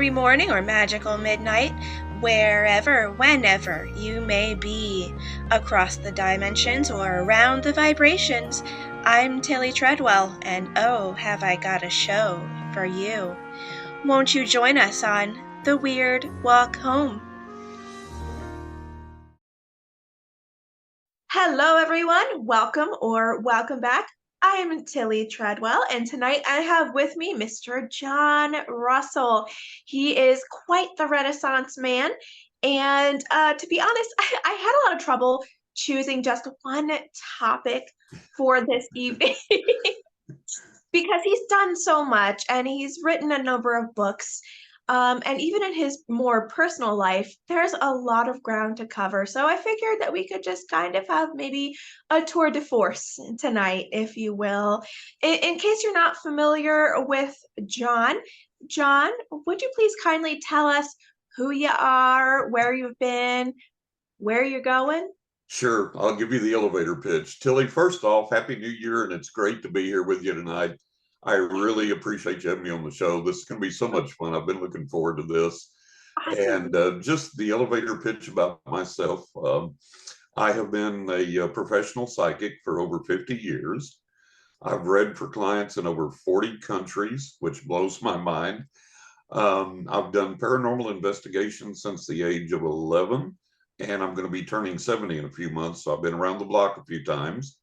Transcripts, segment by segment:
scary morning or magical midnight, wherever, whenever you may be, across the dimensions or around the vibrations. I'm Tillie Treadwell, and oh, have I got a show for you. Won't you join us on The Weird Walk Home? Hello, everyone. Welcome or welcome back. I am Tillie Treadwell, and tonight I have with me Mr. John Russell. He is quite the Renaissance man, and to be honest, I had a lot of trouble choosing just one topic for this evening because he's done so much and he's written a number of books. And even in his more personal life, there's a lot of ground to cover. So I figured that we could just kind of have maybe a tour de force tonight, if you will. In case you're not familiar with John, John, would you please kindly tell us who you are, where you've been, where you're going? Sure, I'll give you the elevator pitch. Tillie, first off, Happy New Year, and it's great to be here with you tonight. I really appreciate you having me on the show. This is going to be so much fun. I've been looking forward to this. Awesome. And just the elevator pitch about myself. I have been a professional psychic for over 50 years. I've read for clients in over 40 countries, which blows my mind. I've done paranormal investigations since the age of 11, and I'm going to be turning 70 in a few months. So I've been around the block a few times.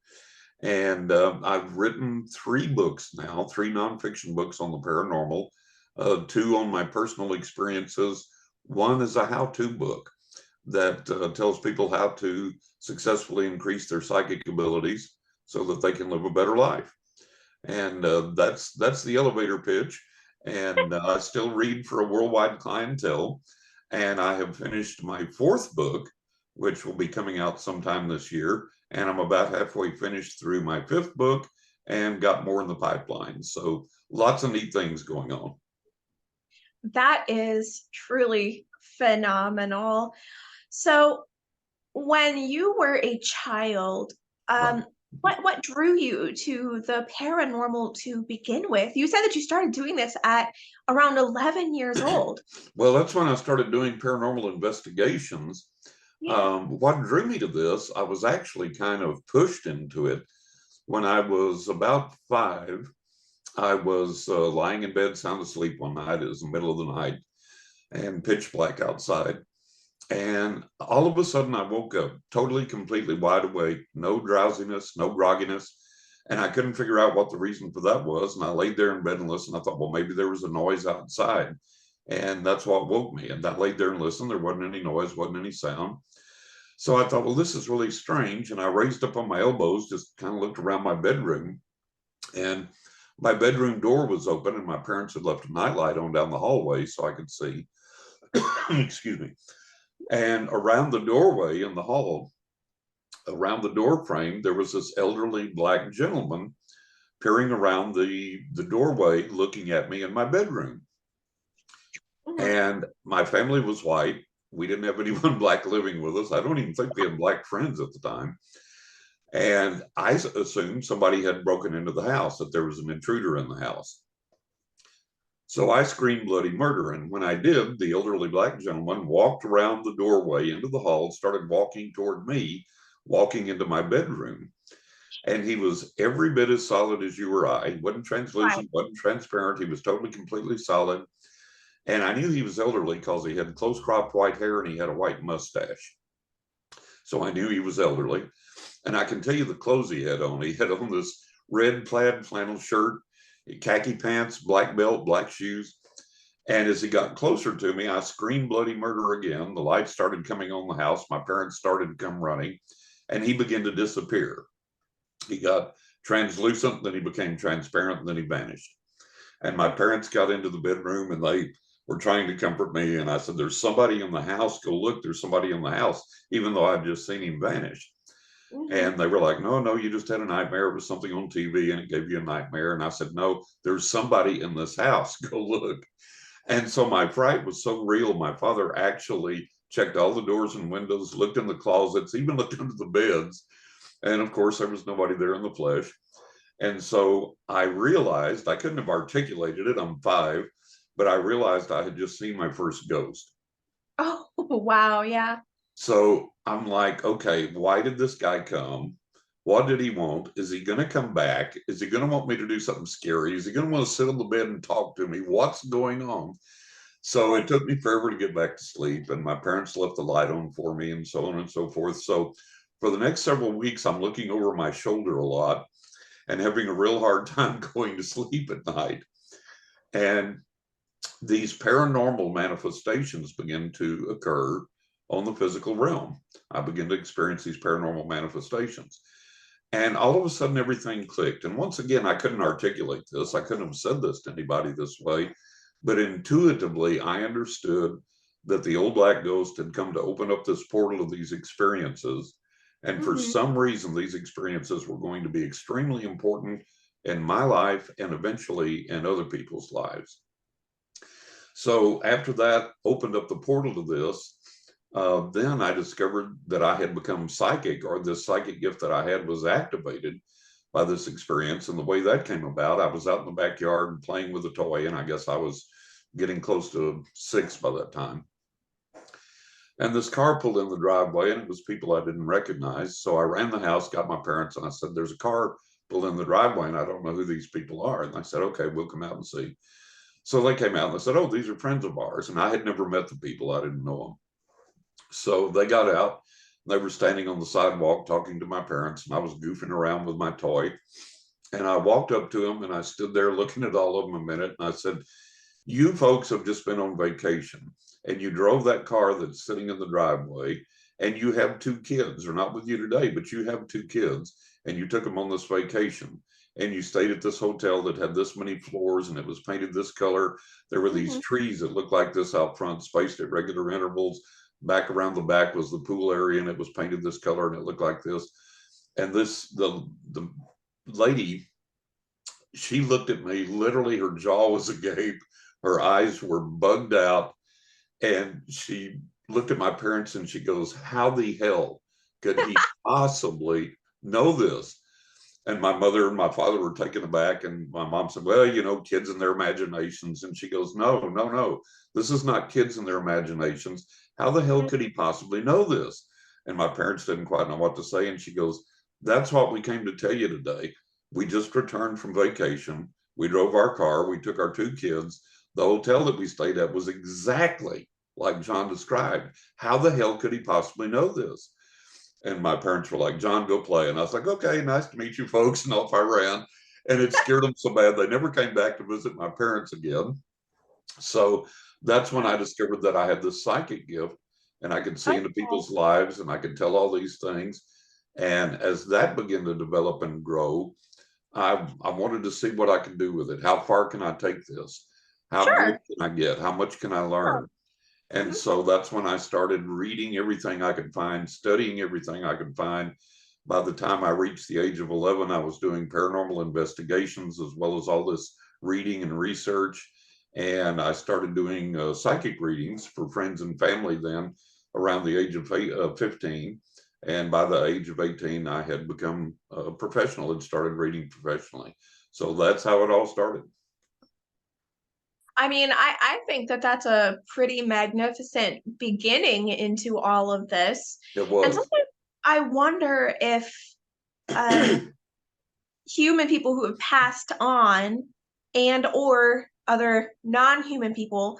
And I've written 3 books now, 3 nonfiction books on the paranormal, 2 on my personal experiences. One is a how-to book that tells people how to successfully increase their psychic abilities so that they can live a better life. And that's the elevator pitch. And I still read for a worldwide clientele. And I have finished my 4th book, which will be coming out sometime this year. And I'm about halfway finished through my 5th book and got more in the pipeline. So lots of neat things going on. That is truly phenomenal. So, when you were a child, Right. what drew you to the paranormal to begin with? You said that you started doing this at around 11 years old. Well, that's when I started doing paranormal investigations. Yeah. What drew me to this, I was actually kind of pushed into it when I was about 5. I was lying in bed, sound asleep one night. It was the middle of the night and pitch black outside. And all of a sudden, I woke up totally, completely wide awake, no drowsiness, no grogginess. And I couldn't figure out what the reason for that was. And I laid there in bed and listened. I thought, well, maybe there was a noise outside. And that's what woke me. And I laid there and listened. There wasn't any noise, wasn't any sound. So I thought, well, this is really strange. And I raised up on my elbows, just kind of looked around my bedroom. And my bedroom door was open, and my parents had left a nightlight on down the hallway so I could see. Excuse me. And around the doorway in the hall, around the door frame, there was this elderly black gentleman peering around the doorway looking at me in my bedroom. Mhm. And my family was white. We didn't have anyone black living with us. I don't even think we had black friends at the time. And I assumed somebody had broken into the house, that there was an intruder in the house. So I screamed bloody murder. And when I did, the elderly black gentleman walked around the doorway into the hall, started walking toward me, walking into my bedroom. And he was every bit as solid as you or I. He wasn't Wow. translucent, wasn't transparent. He was totally, completely solid. And I knew he was elderly because he had close cropped white hair and he had a white mustache. So I knew he was elderly. And I can tell you the clothes he had on. He had on this red plaid flannel shirt, khaki pants, black belt, black shoes. And as he got closer to me, I screamed bloody murder again. The lights started coming on the house. My parents started to come running, and he began to disappear. He got translucent, then he became transparent, and then he vanished. And my parents got into the bedroom and they were trying to comfort me. And I said, there's somebody in the house. Go look, there's somebody in the house, even though I'd just seen him vanish. Mhm. And they were like, no, no, you just had a nightmare. It was something on TV and it gave you a nightmare. And I said, no, there's somebody in this house. Go look. And so my fright was so real. My father actually checked all the doors and windows, looked in the closets, even looked under the beds. And of course, there was nobody there in the flesh. And so I realized I couldn't have articulated it. I'm 5, but I realized I had just seen my first ghost. Oh, wow. Yeah. So I'm like, okay, why did this guy come? What did he want? Is he going to come back? Is he going to want me to do something scary? Is he going to want to sit on the bed and talk to me? What's going on? So it took me forever to get back to sleep, and my parents left the light on for me, and so on and so forth. So for the next several weeks, I'm looking over my shoulder a lot and having a real hard time going to sleep at night. And these paranormal manifestations begin to occur on the physical realm. I begin to experience these paranormal manifestations. And all of a sudden, everything clicked. And once again, I couldn't articulate this. I couldn't have said this to anybody this way. But intuitively, I understood that the old black ghost had come to open up this portal of these experiences. And for Hmm. some reason, these experiences were going to be extremely important in my life and eventually in other people's lives. So after that opened up the portal to this, then I discovered that I had become psychic, or this psychic gift that I had was activated by this experience. And the way that came about, I was out in the backyard playing with a toy, and I guess I was getting close to 6 by that time. And this car pulled in the driveway, and it was people I didn't recognize. So I ran the house, got my parents, and I said, "There's a car pulled in the driveway, and I don't know who these people are." And I said, "Okay, we'll come out and see." So they came out and they said, "Oh, these are friends of ours." And I had never met the people, I didn't know them. So they got out. They were standing on the sidewalk talking to my parents, and I was goofing around with my toy. And I walked up to them and I stood there looking at all of them a minute. And I said, "You folks have just been on vacation, and you drove that car that's sitting in the driveway, and you have 2 kids. They're not with you today, but you have 2 kids, and you took them on this vacation. And you stayed at this hotel that had this many floors, and it was painted this color. There were these Hmm. trees that looked like this out front, spaced at regular intervals. Back around the back was the pool area, and it was painted this color, and it looked like this." And the lady, she looked at me, literally her jaw was agape, her eyes were bugged out, and she looked at my parents and she goes, "How the hell could he possibly know this?" And my mother and my father were taken aback, and my mom said, "Well, kids and their imaginations." And she goes, "No, no, no, this is not kids and their imaginations. How the hell could he possibly know this?" And my parents didn't quite know what to say. And she goes, "That's what we came to tell you today. We just returned from vacation. We drove our car. We took our 2 kids. The hotel that we stayed at was exactly like John described. How the hell could he possibly know this?" And my parents were like, "John, go play." And I was like, "Okay, nice to meet you folks." And off I ran. And it scared them so bad they never came back to visit my parents again. So that's when I discovered that I had this psychic gift, and I could see into Oh, people's lives, and I could tell all these things. And as that began to develop and grow, I wanted to see what I could do with it. How far can I take this? How good sure. can I get? How much can I Sure. learn? And Mhm. so that's when I started reading everything I could find, studying everything I could find. By the time I reached the age of 11, I was doing paranormal investigations as well as all this reading and research. And I started doing psychic readings for friends and family then around the age of 15. And by the age of 18, I had become a professional and started reading professionally. So that's how it all started. I mean, I think that that's a pretty magnificent beginning into all of this. It And was. sometimes I wonder if um, human people who have passed on and or other non-human people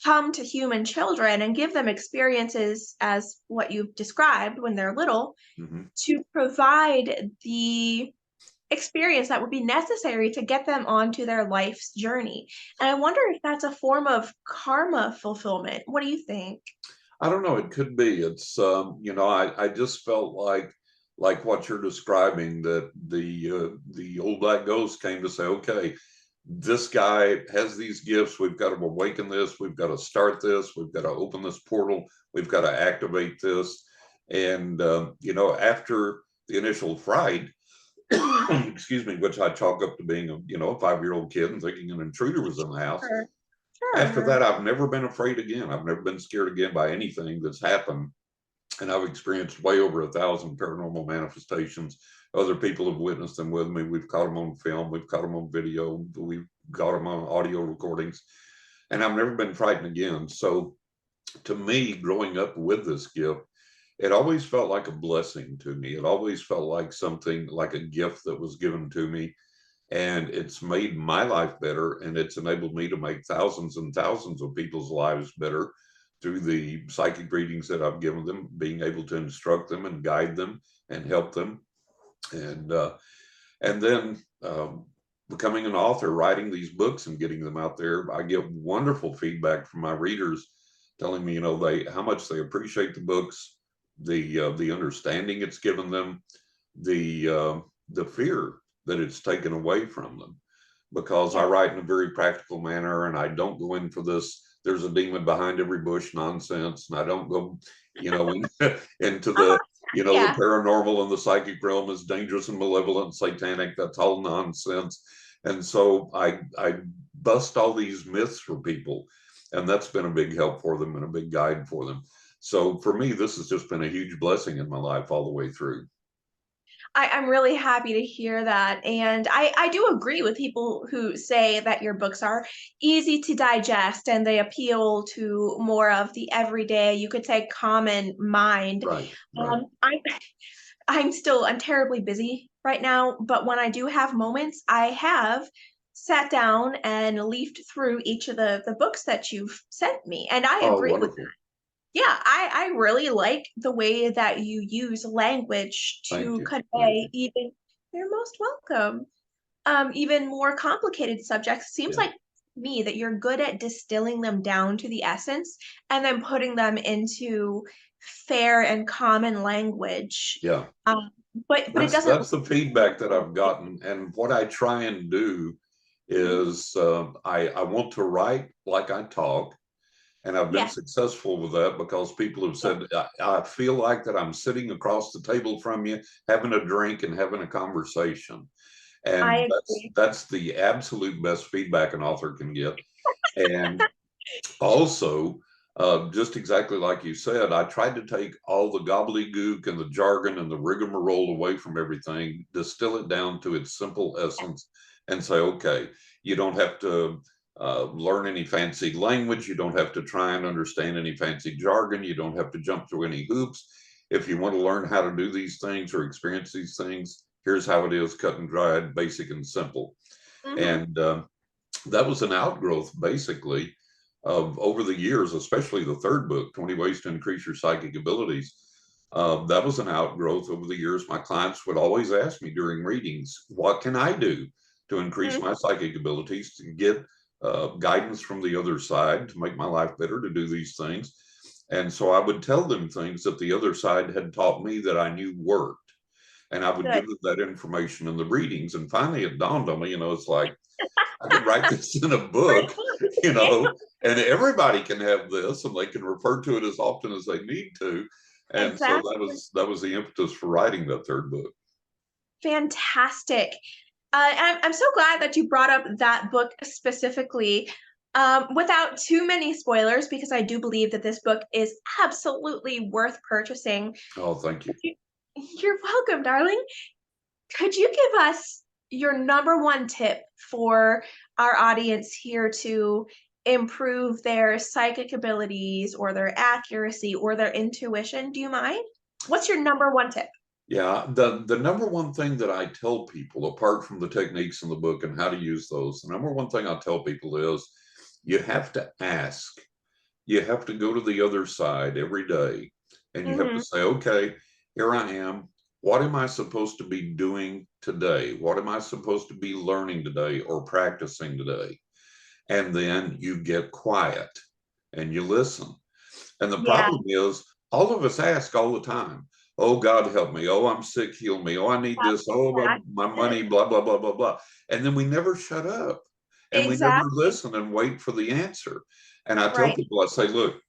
come to human children and give them experiences as what you've described when they're little Mhm. to provide the experience that would be necessary to get them onto their life's journey. And I wonder if that's a form of karma fulfillment. What do you think? I don't know. It could be. It's I just felt like what you're describing, that the old black ghost came to say, "Okay, this guy has these gifts. We've got to awaken this. We've got to start this. We've got to open this portal. We've got to activate this." And after the initial fright, excuse me, which I chalk up to being a 5-year-old kid and thinking an intruder was in the house. Sure, After sure. that, I've never been afraid again. I've never been scared again by anything that's happened. And I've experienced way over 1,000 paranormal manifestations. Other people have witnessed them with me. We've caught them on film, we've caught them on video, we've got them on audio recordings. and I've never been frightened again. So to me, growing up with this gift, it always felt like a blessing to me. It always felt like something like a gift that was given to me. And it's made my life better, and it's enabled me to make thousands and thousands of people's lives better through the psychic readings that I've given them, being able to instruct them and guide them and help them. And then becoming an author, writing these books and getting them out there, I get wonderful feedback from my readers telling me, how much they appreciate the books, the understanding it's given them, the fear that it's taken away from them, because I Yeah. write in a very practical manner, and I don't go in for this "there's a demon behind every bush" nonsense, and I don't go, into Uh-huh. the Yeah. paranormal and the psychic realm is dangerous and malevolent, satanic. That's all nonsense. And so I bust all these myths for people, and that's been a big help for them and a big guide for them. So for me, this has just been a huge blessing in my life all the way through. I'm really happy to hear that. And I do agree with people who say that your books are easy to digest and they appeal to more of the everyday, you could say, common mind. Right, right. Um, I'm I'm terribly busy right now, but when I do have moments, I have sat down and leafed through each of the books that you've sent me. And I Oh, agree with wonderful. yeah, I really like the way that you use language Thank to you. Thank convey you. even, you're most welcome, even more complicated subjects. Seems Yeah. like me that you're good at distilling them down to the essence and then putting them into fair and common language. Yeah. Um, but it doesn't That's the feedback that I've gotten. And what I try and do Mhm. is I want to write like I talk. And I've been Yeah, successful with that because people have yeah, said, I feel like that I'm sitting across the table from you, having a drink and having a conversation. I And agree. that's the absolute best feedback an author can get. And also, just exactly like you said, I tried to take all the gobbledygook and the jargon and the rigmarole away from everything, distill it down to its simple essence, and say, okay, you don't have to learn any fancy language. You don't have to try and understand any fancy jargon. You don't have to jump through any hoops. If you want to learn how to do these things or experience these things, here's how it is, cut and dried, basic and simple. Hmm. And that was an outgrowth, basically, of over the years, especially the third book, 20 Ways to Increase Your Psychic Abilities. That was an outgrowth over the years. My clients would always ask me during readings, what can I do to increase my psychic abilities, to get guidance from the other side, to make my life better, to do these things? And so I would tell them things that the other side had taught me that I knew worked. And I would give Good. them that information in the readings. And finally, it dawned on me, it's like, I could write this in a book, Yeah, and everybody can have this, and they can refer to it as often as they need to. And so that exactly. was that was the impetus for writing that third book. Fantastic. I'm so glad that you brought up that book specifically, without too many spoilers, because I do believe that this book is absolutely worth purchasing. Oh, thank you. Could you- You're welcome, darling. Could you give us your number one tip for our audience here to improve their psychic abilities or their accuracy or their intuition? Do you mind? What's your number one tip? Yeah, the number one thing that I tell people, apart from the techniques in the book and how to use those, the number one thing I tell people is you have to ask. You have to go to the other side every day, and you have to Hmm. say, okay, here I am. What am I supposed to be doing today? What am I supposed to be learning today or practicing today? And then you get quiet and you listen. And the Yeah, problem is, all of us ask all the time, oh, God, help me. Oh, I'm sick, heal me. Oh, I need this. Oh, that's my it. money, blah, blah, blah, blah, blah. And then we never shut up, and we never Exactly. listen and wait for the answer. And I tell Right. people, I say, look,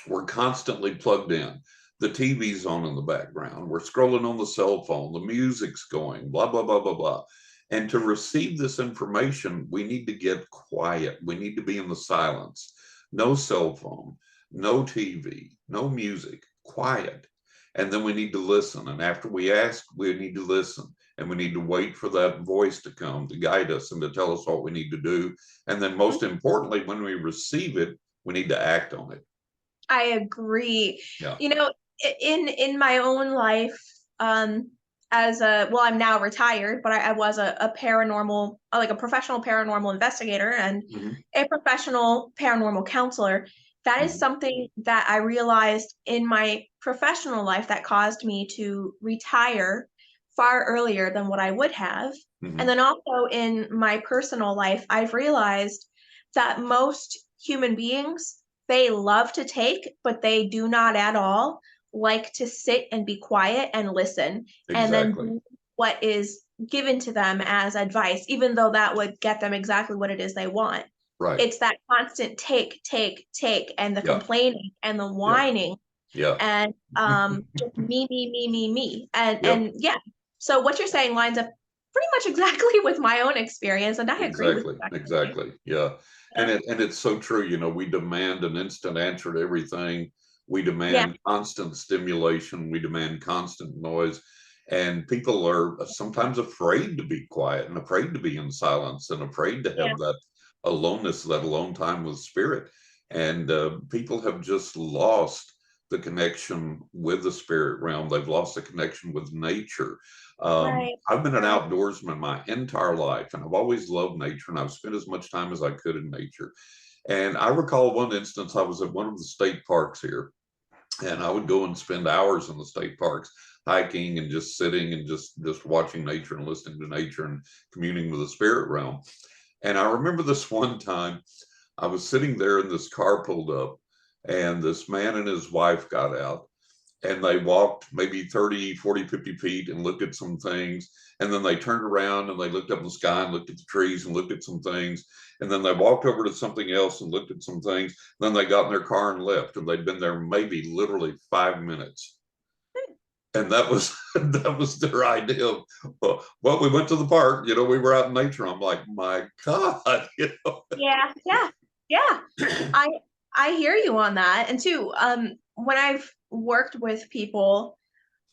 we're constantly plugged in. The TV's on in the background. We're scrolling on the cell phone. The music's going, blah, blah, blah, blah, blah. And to receive this information, we need to get quiet. We need to be in the silence. No cell phone, no TV, no music, quiet. And then we need to listen. And after we ask, we need to listen. and we need to wait for that voice to come to guide us and to tell us what we need to do. And then most importantly, when we receive it, we need to act on it. I agree. Yeah. You know, in my own life, as a well, I'm now retired, but I was a paranormal, like a professional paranormal investigator and Mm-hmm. a professional paranormal counselor. That is Mm-hmm. something that I realized in my professional life that caused me to retire far earlier than what I would have. And Mm-hmm. then also in my personal life, I've realized that most human beings, they love to take, but they do not at all like to sit and be quiet and listen and then Exactly. do what is given to them as advice, even though that would get them exactly what it is they want. Right. It's that constant take, take, take, and the Yeah. complaining and the Yeah. whining Yeah. and just me. Yep. And yeah. So what you're saying lines up pretty much exactly with my own experience, and I agree with Exactly. you actually. Exactly. Yeah. Yeah. And it's so true. You know, we demand an instant answer to everything. We Yeah. demand constant stimulation. We demand constant noise. And people are sometimes afraid to be quiet and afraid to be in silence and afraid to Yeah. have that aloneness, that alone time with spirit. And people have just lost the connection with the spirit realm. They've lost the connection with nature. Right. I've been an Right. outdoorsman my entire life, and I've always loved nature, and I've spent as much time as I could in nature. And I recall one instance, I was at one of the state parks here, and I would go and spend hours in the state parks hiking and just sitting and just watching nature and listening to nature and communing with the spirit realm. And I remember this one time I was sitting there and this car pulled up, and this man and his wife got out, and they walked maybe 30, 40, 50 feet and looked at some things. And then they turned around and they looked up in the sky and looked at the trees and looked at some things. And then they walked over to something else and looked at some things. Then they got in their car and left. And they'd been there maybe literally 5 minutes. And that was that was their idea of, well, we went to the park, you know, we were out in nature. I'm like, my God, you know. Yeah. Yeah. Yeah. I I hear you on that. And too, when I've worked with people,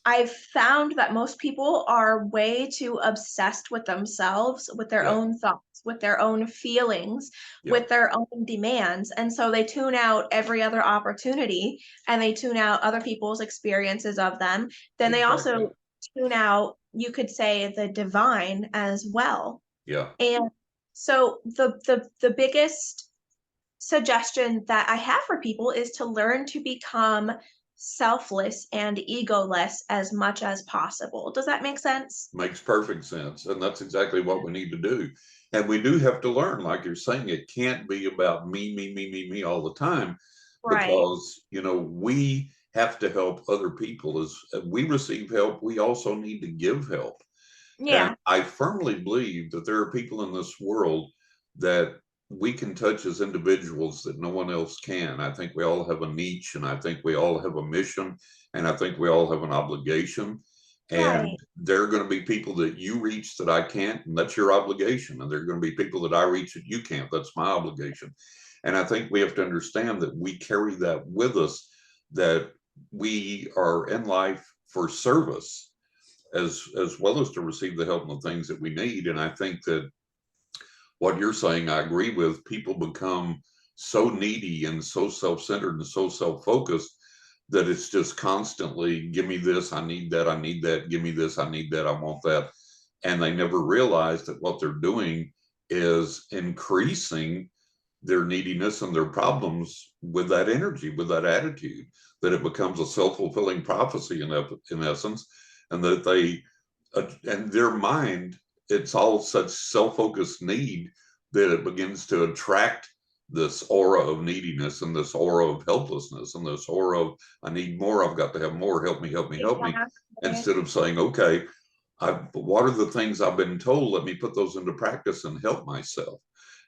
I've found that most people are way too obsessed with themselves, with their Yeah, own thoughts, with their own feelings, yeah, with their own demands. And so they tune out every other opportunity and they tune out other people's experiences of them. Then they exactly. also tune out, you could say, the divine as well. Yeah. And so the biggest suggestion that I have for people is to learn to become selfless and egoless as much as possible. Does that make sense? Makes perfect sense. And that's exactly what we need to do. And we do have to learn, like you're saying, it can't be about me all the time, Right. because, you know, we have to help other people. As we receive help, we also need to give help. And Yeah. I firmly believe that there are people in this world that we can touch as individuals that no one else can. I think we all have a niche, and I think we all have a mission, and I think we all have an obligation. And Right. there are going to be people that you reach that I can't, and that's your obligation. And there are going to be people that I reach that you can't. That's my obligation. And I think we have to understand that we carry that with us, that we are in life for service as well as to receive the help and the things that we need. And I think that what you're saying, I agree with. People become so needy and so self-centered and so self-focused that it's just constantly, give me this, I need that, I need that, give me this, I need that, I want that. And they never realize that what they're doing is increasing their neediness and their problems with that energy, with that attitude, that it becomes a self-fulfilling prophecy in essence, and that they, and their mind, it's all such self-focused need that it begins to attract this aura of neediness and this aura of helplessness and this aura of, I need more, I've got to have more, help me, help me, help me, Exactly. instead of saying, okay, what are the things I've been told? Let me put those into practice and help myself.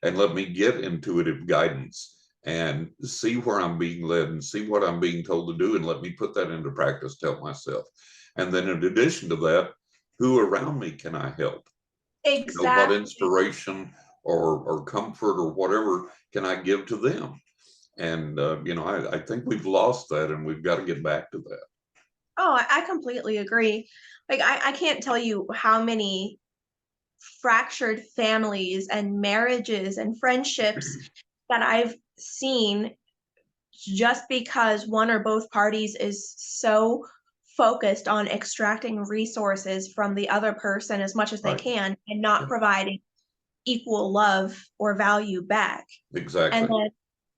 And let me get intuitive guidance and see where I'm being led and see what I'm being told to do. And let me put that into practice to help myself. And then in addition to that, who around me can I help? You know, what Exactly. inspiration or comfort or whatever can I give to them? And, you know, I think we've lost that, and we've got to get back to that. Oh, I completely agree. Like I can't tell you how many fractured families and marriages and friendships that I've seen just because one or both parties is so focused on extracting resources from the other person as much as they Right. can and not Yeah. providing equal love or value back. And Exactly. then,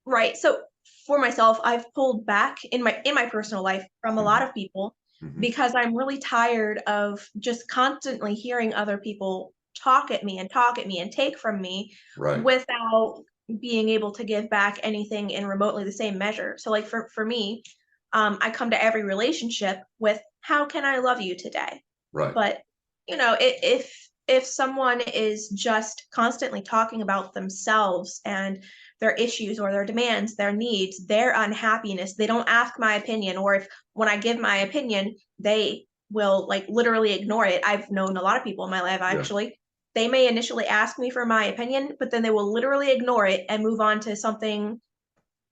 right. So for myself, I've pulled back in my personal life from a lot Hmm. of people Hmm. because I'm really tired of just constantly hearing other people talk at me and take from me Right. without being able to give back anything in remotely the same measure. So like for me, I come to every relationship with how can I love you today? Right. But if someone is just constantly talking about themselves and their issues or their demands, their needs, their unhappiness, they don't ask my opinion, or if when I give my opinion, they will like literally ignore it. I've known a lot of people in my life Yeah. actually. They may initially ask me for my opinion, but then they will literally ignore it and move on to something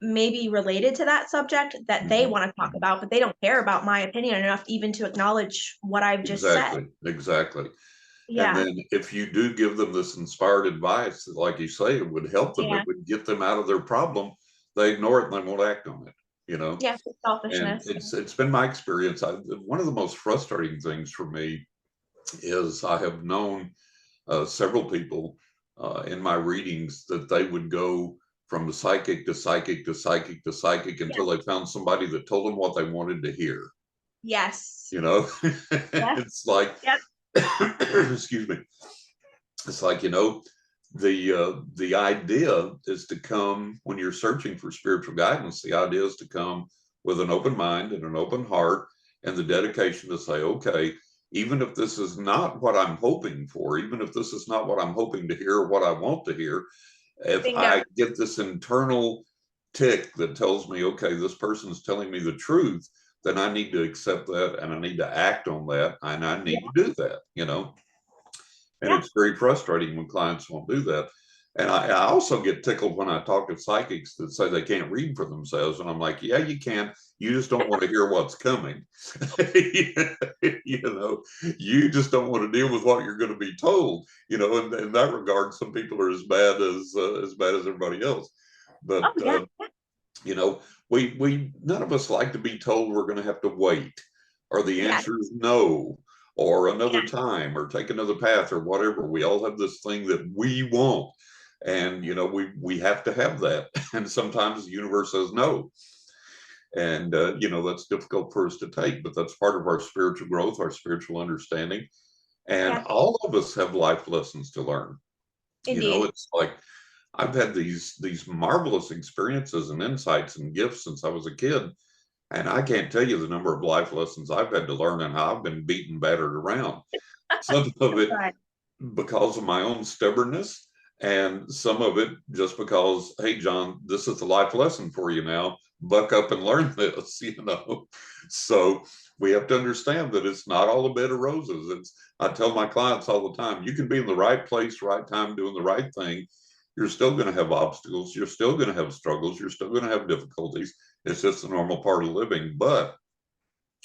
maybe related to that subject that they Hmm. want to talk Hmm. about, but they don't care about my opinion enough even to acknowledge what I've just said. Exactly. Exactly. And Yeah. then if you do give them this inspired advice, like you say, it would help them, it Yeah. would get them out of their problem. They ignore it and they won't act on it, you know? Yeah. And Selfishness. it's been my experience. One of the most frustrating things for me is I have known several people in my readings that they would go from the psychic to psychic to psychic to psychic Yeah. until they found somebody that told them what they wanted to hear. Yes. You know, Yes. it's like, Yep. excuse me, it's like, the idea is to come when you're searching for spiritual guidance. The idea is to come with an open mind and an open heart and the dedication to say, okay, even if this is not what I'm hoping for, even if this is not what I'm hoping to hear or what I want to hear, if Bingo. I get this internal tick that tells me, okay, this person's telling me the truth, then I need to accept that and I need to act on that and I need Yeah. to do that. And Yeah. it's very frustrating when clients won't do that. And I also get tickled when I talk to psychics that say they can't read for themselves. And I'm like, yeah, you can. You just don't want to hear what's coming. you know, you just don't want to deal with what you're going to be told. In that regard, some people are as bad as everybody else. Oh But yeah. you know, we none of us like to be told we're going to have to wait, or the Yeah. answer is no, or Yeah. another time, or take another path, or whatever. We all have this thing that we want, and we have to have that. And sometimes the universe says no, and that's difficult for us to take. But that's part of our spiritual growth, our spiritual understanding, and Yeah. all of us have life lessons to learn. Indeed. It's like I've had these marvelous experiences and insights and gifts since I was a kid. And I can't tell you the number of life lessons I've had to learn and how I've been beaten, battered around. Some of it Right. because of my own stubbornness, and some of it just because, hey, John, this is a life lesson for you now. Buck up and learn this. So we have to understand that it's not all a bed of roses. I tell my clients all the time, you can be in the right place, right time, doing the right thing. You're still going to have obstacles. You're still going to have struggles. You're still going to have difficulties. It's just a normal part of living. But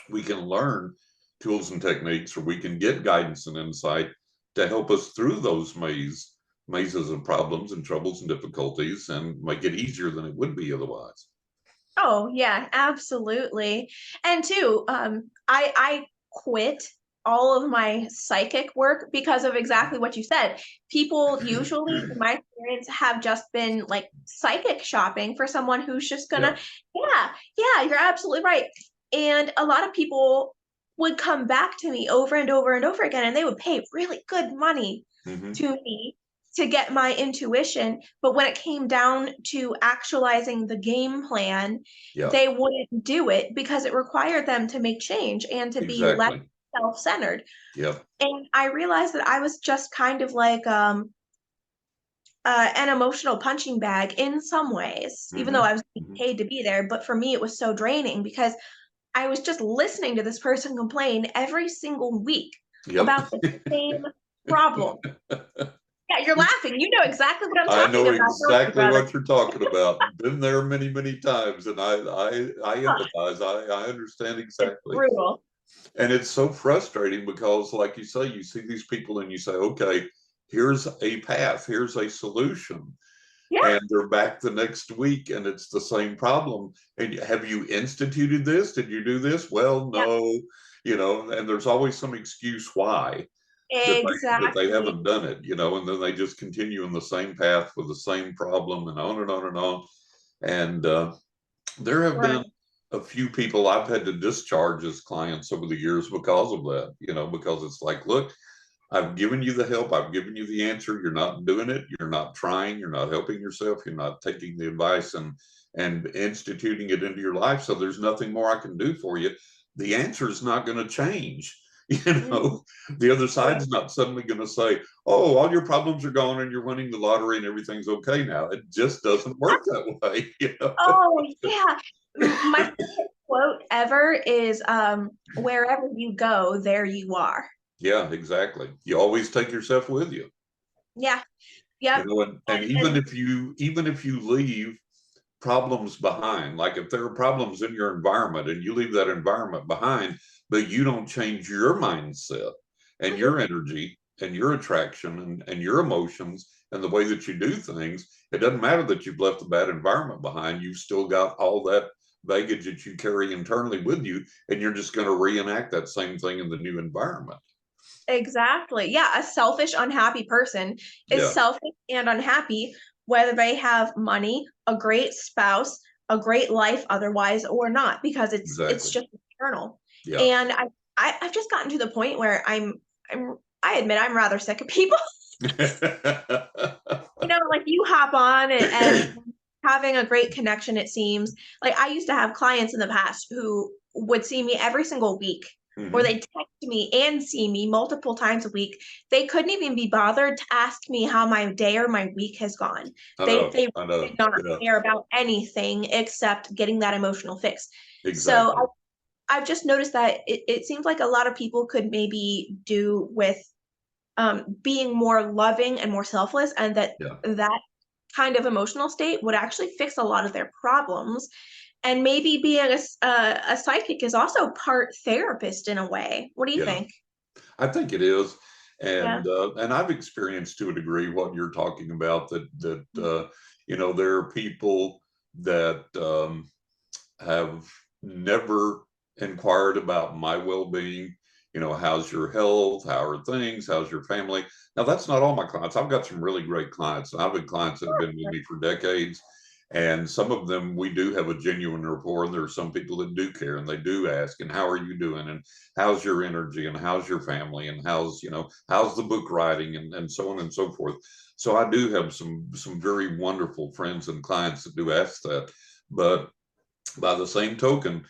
we can learn tools and techniques, or we can get guidance and insight to help us through those mazes of problems and troubles and difficulties and make it easier than it would be otherwise. Oh yeah, absolutely. And too, I quit all of my psychic work because of exactly what you said. People usually, in my experience, have just been like psychic shopping for someone who's just gonna, Yeah. yeah, yeah, you're absolutely right. And a lot of people would come back to me over and over and over again, and they would pay really good money Hmm. to me to get my intuition. But when it came down to actualizing the game plan, Yeah. they wouldn't do it because it required them to make change and to be less Exactly. self-centered. Yeah. And I realized that I was just kind of like an emotional punching bag in some ways, even though Hmm. I was being Hmm. paid to be there. But for me, it was so draining because I was just listening to this person complain every single week Yep. about the same problem. Yeah, you're laughing. You know exactly what I'm I talking know about, don't you, exactly brother? what you're talking about. Been there many, many times, and I Huh, empathize. I understand it's exactly. brutal. And it's so frustrating because, like you say, you see these people and you say, okay, here's a path, here's a solution. Yeah, And they're back the next week and it's the same problem. And have you instituted this? Did you do this? Well, yeah, no, and there's always some excuse why that they exactly. haven't done it, and then they just continue in the same path with the same problem and on and on and on. And there have Right. been a few people I've had to discharge as clients over the years because of that, because it's like, look, I've given you the help, I've given you the answer, you're not doing it, you're not trying, you're not helping yourself, you're not taking the advice and instituting it into your life. So there's nothing more I can do for you. The answer is not going to change. Mhm. The other Right. side's not suddenly going to say, oh, all your problems are gone and you're winning the lottery and everything's okay now. It just doesn't work that way. Oh, yeah. My favorite quote ever is wherever you go, there you are. Yeah, exactly. You always take yourself with you. Yeah. Yep. And even if you leave problems behind, like if there are problems in your environment and you leave that environment behind, but you don't change your mindset and Mhm. your energy and your attraction and your emotions and the way that you do things, it doesn't matter that you've left a bad environment behind. You've still got all that baggage that you carry internally with you, and you're just going to reenact that same thing in the new environment. Exactly. Yeah. A selfish, unhappy person is Yeah, selfish and unhappy, whether they have money, a great spouse, a great life otherwise, or not, because it's exactly. just internal. Yeah. And I've just gotten to the point where I admit I'm rather sick of people. Like you hop on and having a great connection, it seems. Like I used to have clients in the past who would see me every single week, or Hmm. they text me and see me multiple times a week. They couldn't even be bothered to ask me how my day or my week has gone. I know. They I did know. not Yeah, care about anything except getting that emotional fix. So exactly. I've just noticed that it seems like a lot of people could maybe do with being more loving and more selfless, and Yeah. that kind of emotional state would actually fix a lot of their problems. And maybe being a psychic is also part therapist in a way. What do you Yeah. think? I think it is, Yeah. and I've experienced to a degree what you're talking about. There are people that have never inquired about my well-being. How's your health? How are things? How's your family? Now, that's not all my clients. I've got some really great clients, and I've had clients that have been with me for decades. And some of them, we do have a genuine rapport. And there are some people that do care and they do ask, and how are you doing? And how's your energy? And how's your family? And how's the book writing? And so on and so forth. So I do have some very wonderful friends and clients that do ask that. But by the same token,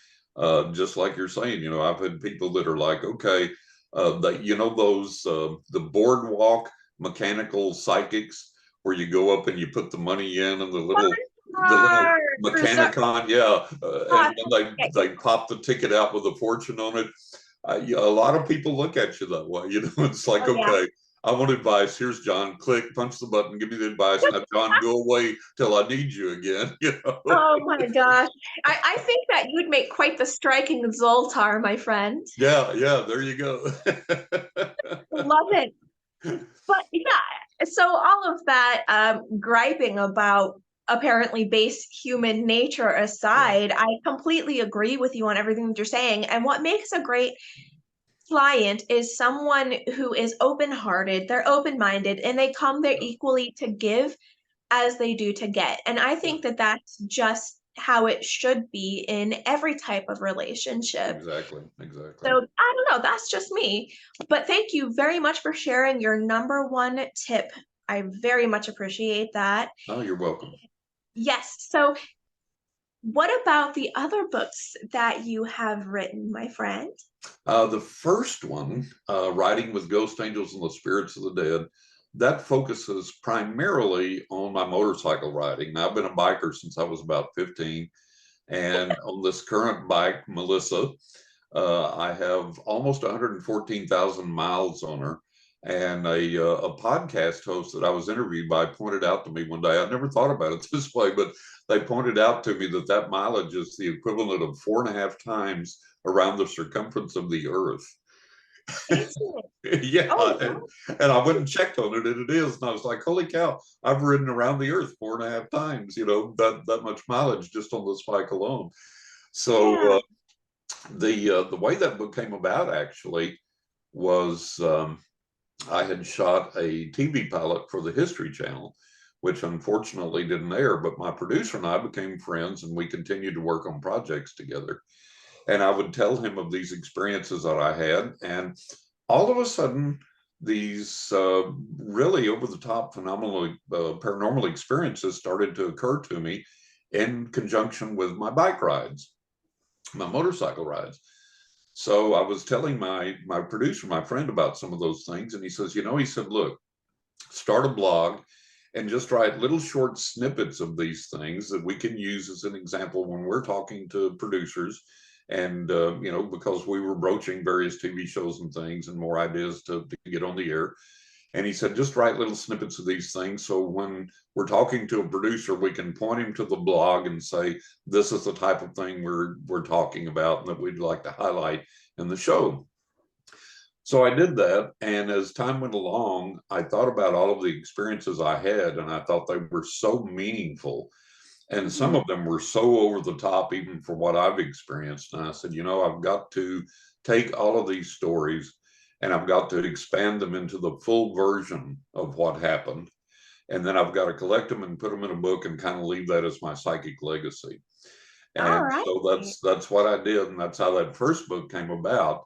just like you're saying, I've had people that are like, okay, those the boardwalk mechanical psychics where you go up and you put the money in and the little So, mechanicon, yeah, oh, and then they pop the ticket out with a fortune on it. A lot of people look at you that way. It's like, oh yeah. okay, I want advice. Here's John. Click, punch the button, give me the advice. Now, John, go away till I need you again. Oh my gosh. I think that you would make quite the striking Zoltar, my friend. Yeah, yeah, there you go. Love it. But yeah, so all of that griping about apparently base human nature Yeah, aside, I completely agree with you on everything that you're saying. And what makes a great client is someone who is open-hearted, they're open-minded, and they come there yeah, equally to give as they do to get. And I yeah, think that that's just how it should be in every type of relationship. exactly, exactly. So I don't know, that's just me. But thank you very much for sharing your number one tip. I very much appreciate that. Oh, you're welcome. Yes. So what about the other books that you have written, my friend? The first one, Riding with Ghost Angels and the Spirits of the Dead, that focuses primarily on my motorcycle riding. Now, I've been a biker since I was about 15. And on this current bike, Melissa, I have almost 114,000 miles on her. And a podcast host that I was interviewed by pointed out to me one day, I never thought about it this way, but they pointed out to me that mileage is the equivalent of 4.5 times around the circumference of the earth. Is it? Yeah, Oh, and I went and checked on it, and it is, and I was like, holy cow, I've ridden around the earth 4.5 times, that much mileage just on this bike alone. So yeah. the way that book came about actually was, I had shot a TV pilot for the History Channel, which unfortunately didn't air, but my producer and I became friends, and we continued to work on projects together. And I would tell him of these experiences that I had, and all of a sudden, these really over the top phenomenal paranormal experiences started to occur to me in conjunction with my bike rides, my motorcycle rides. So I was telling my producer, my friend, about some of those things, and he says, he said, look, start a blog and just write little short snippets of these things that we can use as an example when we're talking to producers. And, because we were broaching various TV shows and things and more ideas to get on the air. And he said, just write little snippets of these things. So when we're talking to a producer, we can point him to the blog and say, this is the type of thing we're talking about and that we'd like to highlight in the show. So I did that. And as time went along, I thought about all of the experiences I had, and I thought they were so meaningful. And some Mhm. of them were so over the top, even for what I've experienced. And I said, I've got to take all of these stories and I've got to expand them into the full version of what happened. And then I've got to collect them and put them in a book and kind of leave that as my psychic legacy. All And right. so that's what I did. And that's how that first book came about.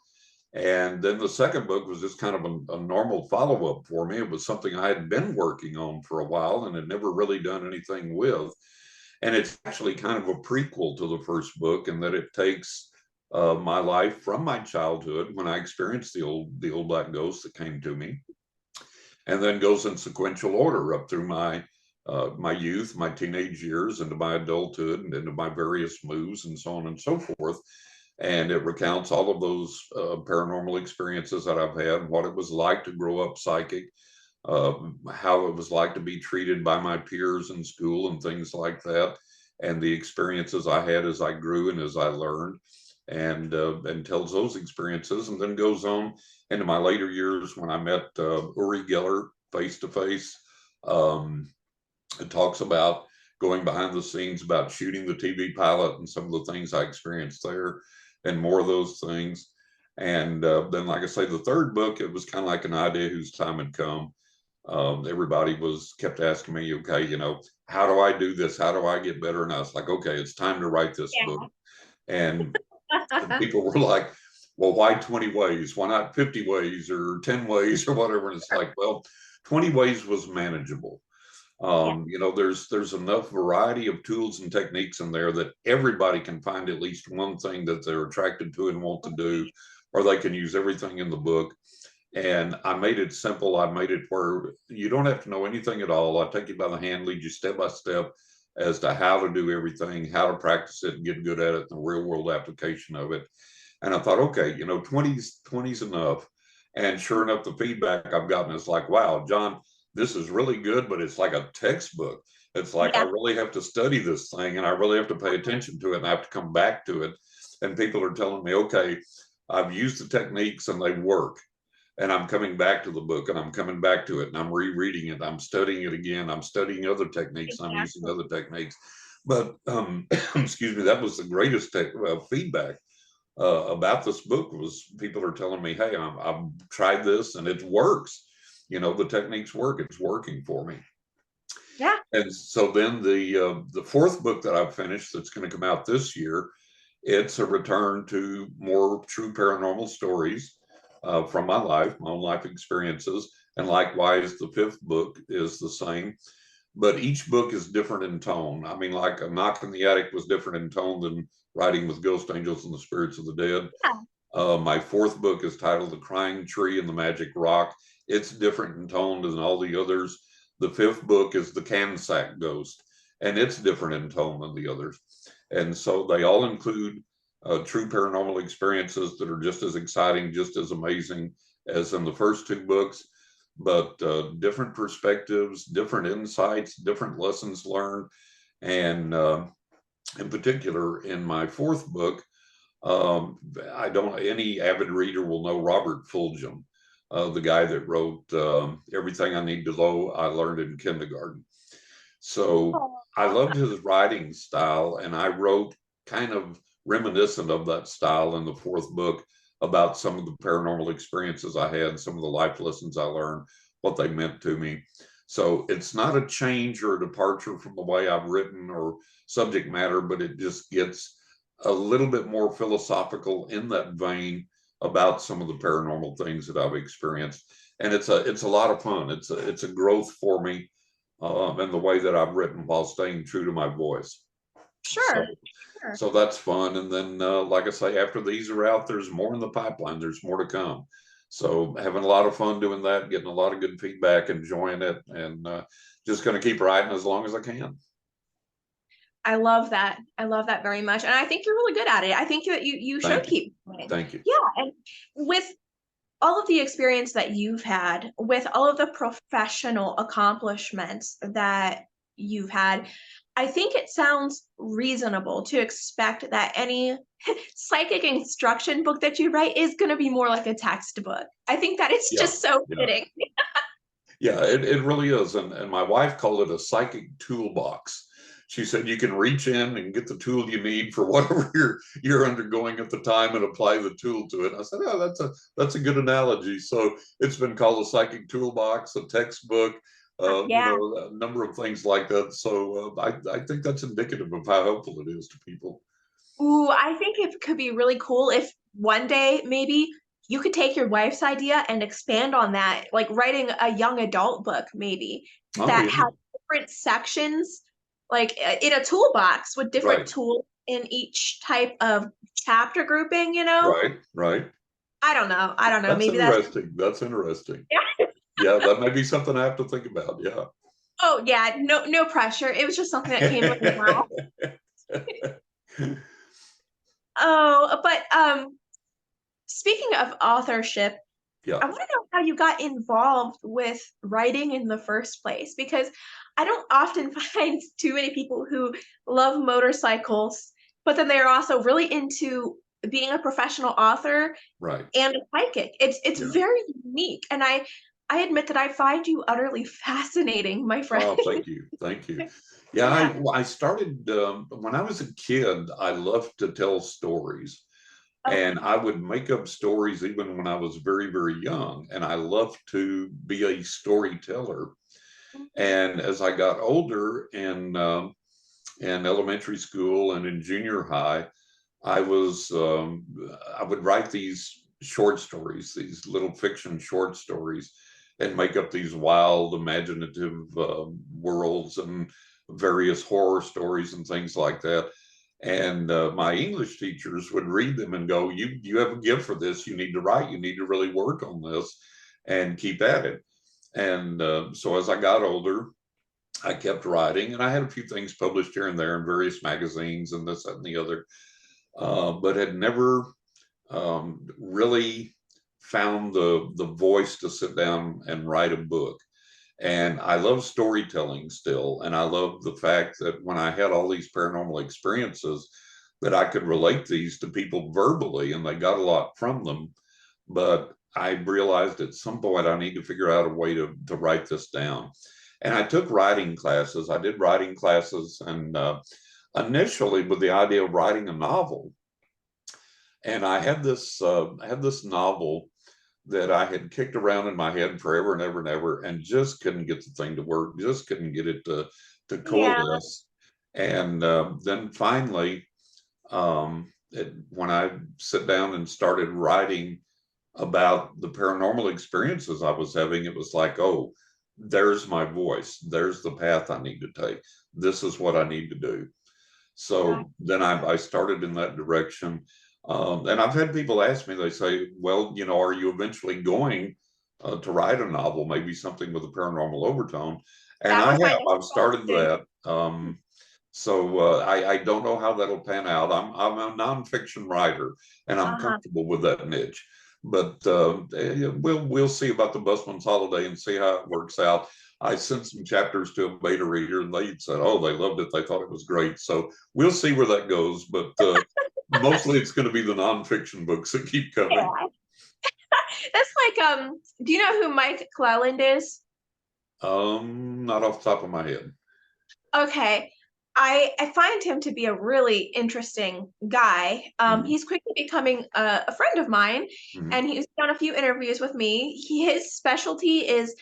And then the second book was just kind of a normal follow-up for me. It was something I had been working on for a while and had never really done anything with. And it's actually kind of a prequel to the first book in that it takes my life from my childhood when I experienced the old black ghost that came to me, and then goes in sequential order up through my youth, my teenage years, into my adulthood, and into my various moves, and so on and so forth. And it recounts all of those paranormal experiences that I've had, what it was like to grow up psychic, how it was like to be treated by my peers in school and things like that, and the experiences I had as I grew and as I learned, and tells those experiences, and then goes on into my later years when I met Uri Geller face to face. It talks about going behind the scenes about shooting the TV pilot and some of the things I experienced there, and more of those things. And then, like I say, the third book, it was kind of like an idea whose time had come. Everybody kept asking me, okay, how do I do this? How do I get better? And I was like, okay, it's time to write this book. And people were like, well, why 20 ways? Why not 50 ways or 10 ways or whatever? And it's like, well, 20 ways was manageable. Yeah. There's enough variety of tools and techniques in there that everybody can find at least one thing that they're attracted to and want to do, or they can use everything in the book. And I made it simple. I made it where you don't have to know anything at all. I take you by the hand, lead you step by step as to how to do everything, how to practice it and get good at it, the real world application of it. And I thought, okay, 20's enough. And sure enough, the feedback I've gotten is like, wow, John, this is really good, but it's like a textbook. It's like I Yeah. really have to study this thing and I really have to pay attention to it and I have to come back to it. And people are telling me, okay, I've used the techniques and they work. And I'm coming back to the book and I'm coming back to it and I'm rereading it. I'm studying it again. I'm studying other techniques. I'm using Exactly. other techniques. But excuse me, that was the greatest feedback about this book was people are telling me, hey, I've tried this and it works. The techniques work. It's working for me. Yeah. And so then the fourth book that I've finished that's going to come out this year, it's a return to more true paranormal stories from my life, my own life experiences. And likewise, the fifth book is the same, but each book is different in tone. I mean, like A Knock in the Attic was different in tone than Writing with Ghost Angels and the Spirits of the Dead. Yeah. My fourth book is titled The Crying Tree and the Magic Rock. It's different in tone than all the others. The fifth book is The Cansack Ghost, and it's different in tone than the others. And so they all include true paranormal experiences that are just as exciting, just as amazing as in the first two books, but different perspectives, different insights, different lessons learned. And in particular, in my fourth book, I don't, any avid reader will know Robert Fulghum, the guy that wrote Everything I Need to Know I Learned in Kindergarten. So I Aw. loved his writing style, and I wrote kind of reminiscent of that style in the fourth book about some of the paranormal experiences I had, some of the life lessons I learned, what they meant to me. So it's not a change or a departure from the way I've written or subject matter, but it just gets a little bit more philosophical in that vein about some of the paranormal things that I've experienced. And it's a lot of fun. It's a growth for me, and the way that I've written while staying true to my voice. So, Sure, sure. so that's fun. And then, like I say, after these are out, there's more in the pipeline. There's more to come. So having a lot of fun doing that, getting a lot of good feedback, enjoying it, and just going to keep writing as long as I can. I love that. I love that very much. And I think you're really good at it. I think that you should Thank you. keep going. Thank you. Yeah. And with all of the experience that you've had, with all of the professional accomplishments that you've had, I think it sounds reasonable to expect that any psychic instruction book that you write is going to be more like a textbook. I think that it's Yeah. just so Yeah. fitting. Yeah, it really is. And my wife called it a psychic toolbox. She said you can reach in and get the tool you need for whatever you're undergoing at the time and apply the tool to it. I said, oh, that's a good analogy. So it's been called a psychic toolbox, a textbook, Yeah. a number of things like that. So I think that's indicative of how helpful it is to people. Ooh, I think it could be really cool if one day maybe you could take your wife's idea and expand on that, like writing a young adult book, maybe Oh that yeah, has different sections, like in a toolbox with different right, tools in each type of chapter grouping, you know? right, right. I don't know. I don't know. That's Maybe that's interesting. That's interesting. yeah. Yeah, that may be something I have to think about. Yeah. Oh yeah, no pressure. It was just something that came to me now. Oh, but speaking of authorship, Yeah. I want to know how you got involved with writing in the first place because I don't often find too many people who love motorcycles, but then they're also really into being a professional author Right. and a psychic. It's Yeah. very unique, and I admit that I find you utterly fascinating, my friend. Oh, thank you. Thank you. Yeah, Yeah. I started when I was a kid, I loved to tell stories. And Okay. I would make up stories even when I was very, very young. And I loved to be a storyteller. Mhm. And as I got older in elementary school and in junior high, I was I would write these short stories, these little fiction short stories, and make up these wild, imaginative worlds and various horror stories and things like that. And my English teachers would read them and go, "You have a gift for this. You need to write. You need to really work on this, and keep at it." And so as I got older, I kept writing, and I had a few things published here and there in various magazines and this, that, and the other, but had never really found the voice to sit down and write a book. And I love storytelling still, and I love the fact that when I had all these paranormal experiences, that I could relate these to people verbally, and they got a lot from them. But I realized at some point I need to figure out a way to write this down. And I took writing classes. I did writing classes, and initially with the idea of writing a novel. And I had this novel that I had kicked around in my head forever and ever and ever, and just couldn't get the thing to work. Just couldn't get it to Yeah. coalesce. And then finally, when I sit down and started writing about the paranormal experiences I was having, it was like, oh, there's my voice. There's the path I need to take. This is what I need to do. Yeah. So then I started in that direction. And I've had people ask me, they say, well, are you eventually going to write a novel, maybe something with a paranormal overtone? And That I was my have, next I've started question. that. So I don't know how that'll pan out. I'm a nonfiction writer, and I'm Uh-huh. comfortable with that niche. But we'll see about the Busman's Holiday and see how it works out. I sent some chapters to a beta reader, and they said, "Oh, they loved it. They thought it was great." So we'll see where that goes. But Mostly it's going to be the nonfiction books that keep coming. Yeah. That's like, do you know who Mike Cleland is? Not off the top of my head. Okay. I find him to be a really interesting guy. Mhm. He's quickly becoming a friend of mine, Mhm. and he's done a few interviews with me. His specialty is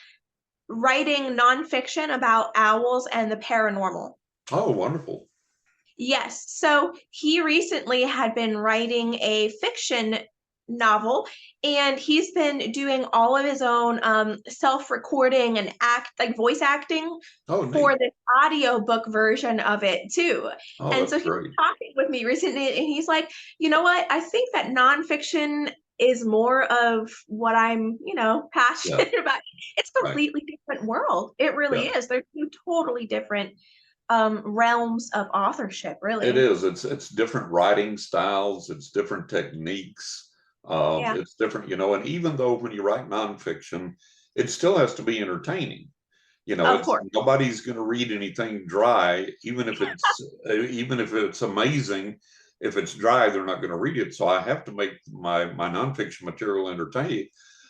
writing nonfiction about owls and the paranormal. Oh, wonderful. Yes. So he recently had been writing a fiction novel, and he's been doing all of his own self-recording and like voice acting Oh, for neat. this audiobook version of it too. Oh, And so that's he was great. talking with me recently, and he's like, you know what? I think that nonfiction is more of what I'm, Yeah, passionate about. It's a right. completely different world. It really Yeah. is. They're two totally different realms of authorship, It really. is. It's different writing styles. It's different techniques. Yeah, It's different, and even though when you write nonfiction, it still has to be entertaining. of It's course. nobody's going to read anything dry, even if it's amazing. If it's dry, they're not going to read it. So I have to make my nonfiction material entertaining,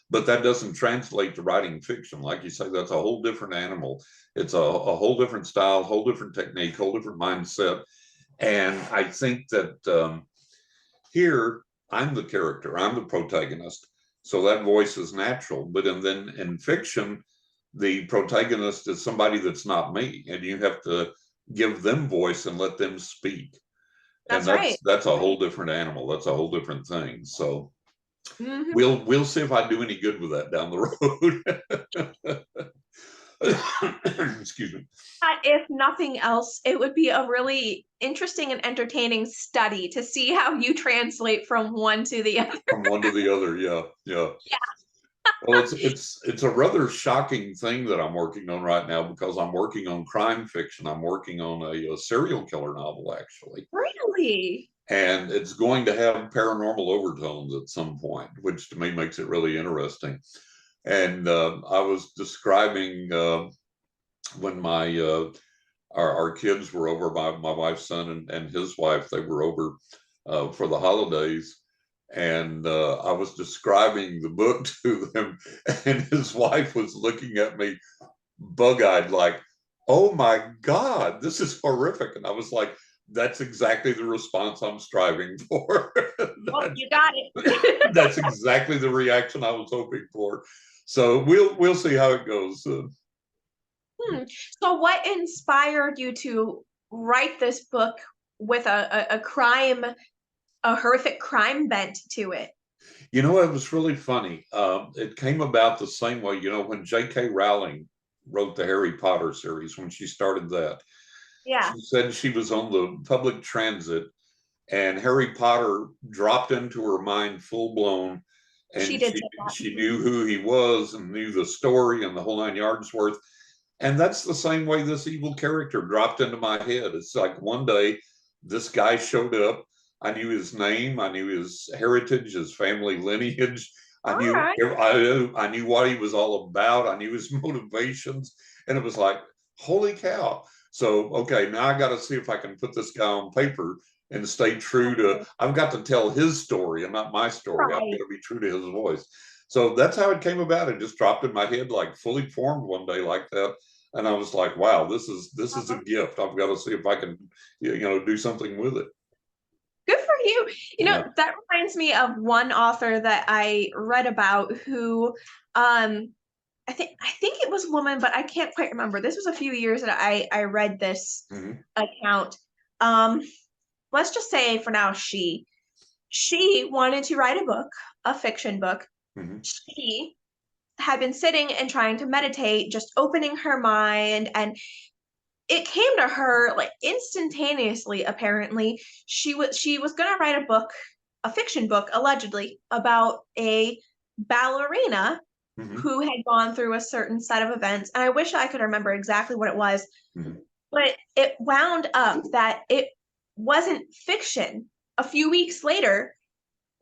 but that doesn't translate to writing fiction. Like you say, that's a whole different animal. It's a whole different style, whole different technique, whole different mindset. And I think that here I'm the character, I'm the protagonist, so that voice is natural. But then in fiction, the protagonist is somebody that's not me, and you have to give them voice and let them speak. And That's that's right. that's a whole different animal. That's a whole different thing. So Mhm. we'll see if I do any good with that down the road. Excuse me. If nothing else, it would be a really interesting and entertaining study to see how you translate from one to the other. From one to the other, yeah, yeah. Well, it's a rather shocking thing that I'm working on right now because I'm working on crime fiction. I'm working on a serial killer novel, actually, Really? and it's going to have paranormal overtones at some point, which to me makes it really interesting. And I was describing when our kids were over, my wife's son and his wife, they were over for the holidays. And I was describing the book to them, and his wife was looking at me bug eyed, like, oh my God, this is horrific. And I was like, that's exactly the response I'm striving for. Well, that's, you got it. that's exactly the reaction I was hoping for. So we'll see how it goes. Hmm. So, what inspired you to write this book with a horrific crime bent to it? It was really funny. It came about the same way, when J.K. Rowling wrote the Harry Potter series, when she started that, Yeah, she said she was on the public transit and Harry Potter dropped into her mind full blown. she And did she say that. she Mhm. knew who he was and knew the story and the whole 9 yards worth. And that's the same way this evil character dropped into my head. It's like one day this guy showed up. I knew his name, I knew his heritage, his family lineage. I All knew right. I knew what he was all about. I knew his motivations, and it was like, holy cow! So okay, now I got to see if I can put this guy on paper and stay true to. I've got to tell his story and not my story. I've got Right. to be true to his voice. So that's how it came about. It just dropped in my head, like fully formed one day like that. And I was like, wow, this is a gift. I've got to see if I can, do something with it. Good for you. Yeah. That reminds me of one author that I read about who I think it was a woman, but I can't quite remember. This was a few years that I read this Hmm. account. Um, let's just say for now she wanted to write a book, a fiction book. Hmm. She had been sitting and trying to meditate, just opening her mind, and it came to her like instantaneously. Apparently, she was going to write a book, a fiction book, allegedly about a ballerina Hmm. who had gone through a certain set of events. And I wish I could remember exactly what it was, Hmm. but it wound up that it wasn't fiction. A few weeks later,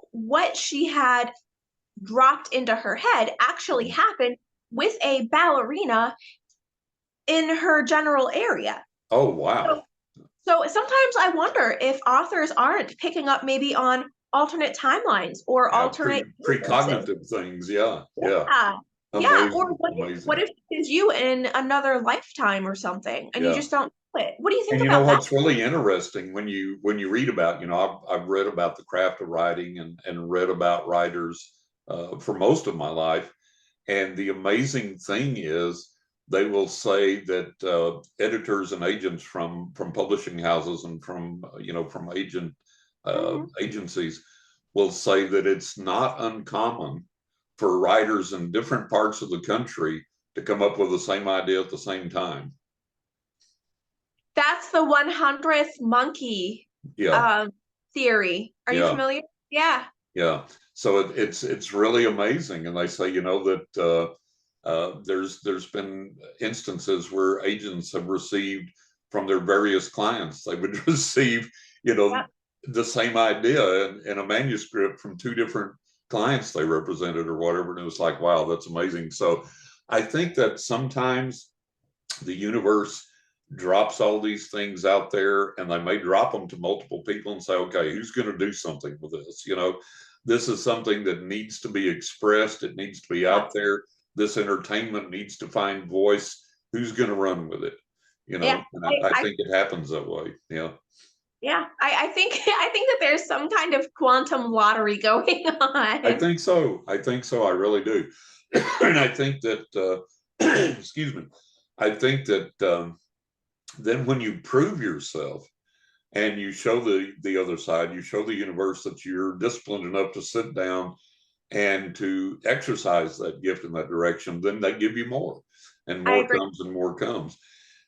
what she had dropped into her head actually happened with a ballerina in her general area. Oh, So wow. So sometimes I wonder if authors aren't picking up maybe on alternate timelines or Yeah, alternate universes. precognitive things. Yeah, yeah. Yeah. Yeah. Or Amazing, what amazing. if it's you in another lifetime or something and you Yeah. just don't know it? What do you think And you know about that? what's really interesting when you read about, I've read about the craft of writing and read about writers for most of my life. And the amazing thing is they will say that editors and agents from publishing houses and from from Hmm. agencies will say that it's not uncommon for writers in different parts of the country to come up with the same idea at the same time. That's the 100th monkey Yeah, um, theory. Are you yeah, familiar? Yeah. yeah. So it's really amazing, and they say that there's been instances where agents have received from their various clients, they would receive, you know, Yep. the same idea in a manuscript from two different clients they represented or whatever. And it was like, wow, that's amazing. So I think that sometimes the universe drops all these things out there and they may drop them to multiple people and say, okay, who's going to do something with this? This is something that needs to be expressed. It needs to be Yeah. out there. This entertainment needs to find voice. Who's going to run with it? Yeah. And I, I I think it happens that way. Yeah. yeah. I think I think that there's some kind of quantum lottery going I on. think so. I think so. I really do. And I think that, excuse me, I think that then when you prove yourself, and you show the other side, you show the universe that you're disciplined enough to sit down and to exercise that gift in that direction, then they give you more, and I more agree. comes and more comes.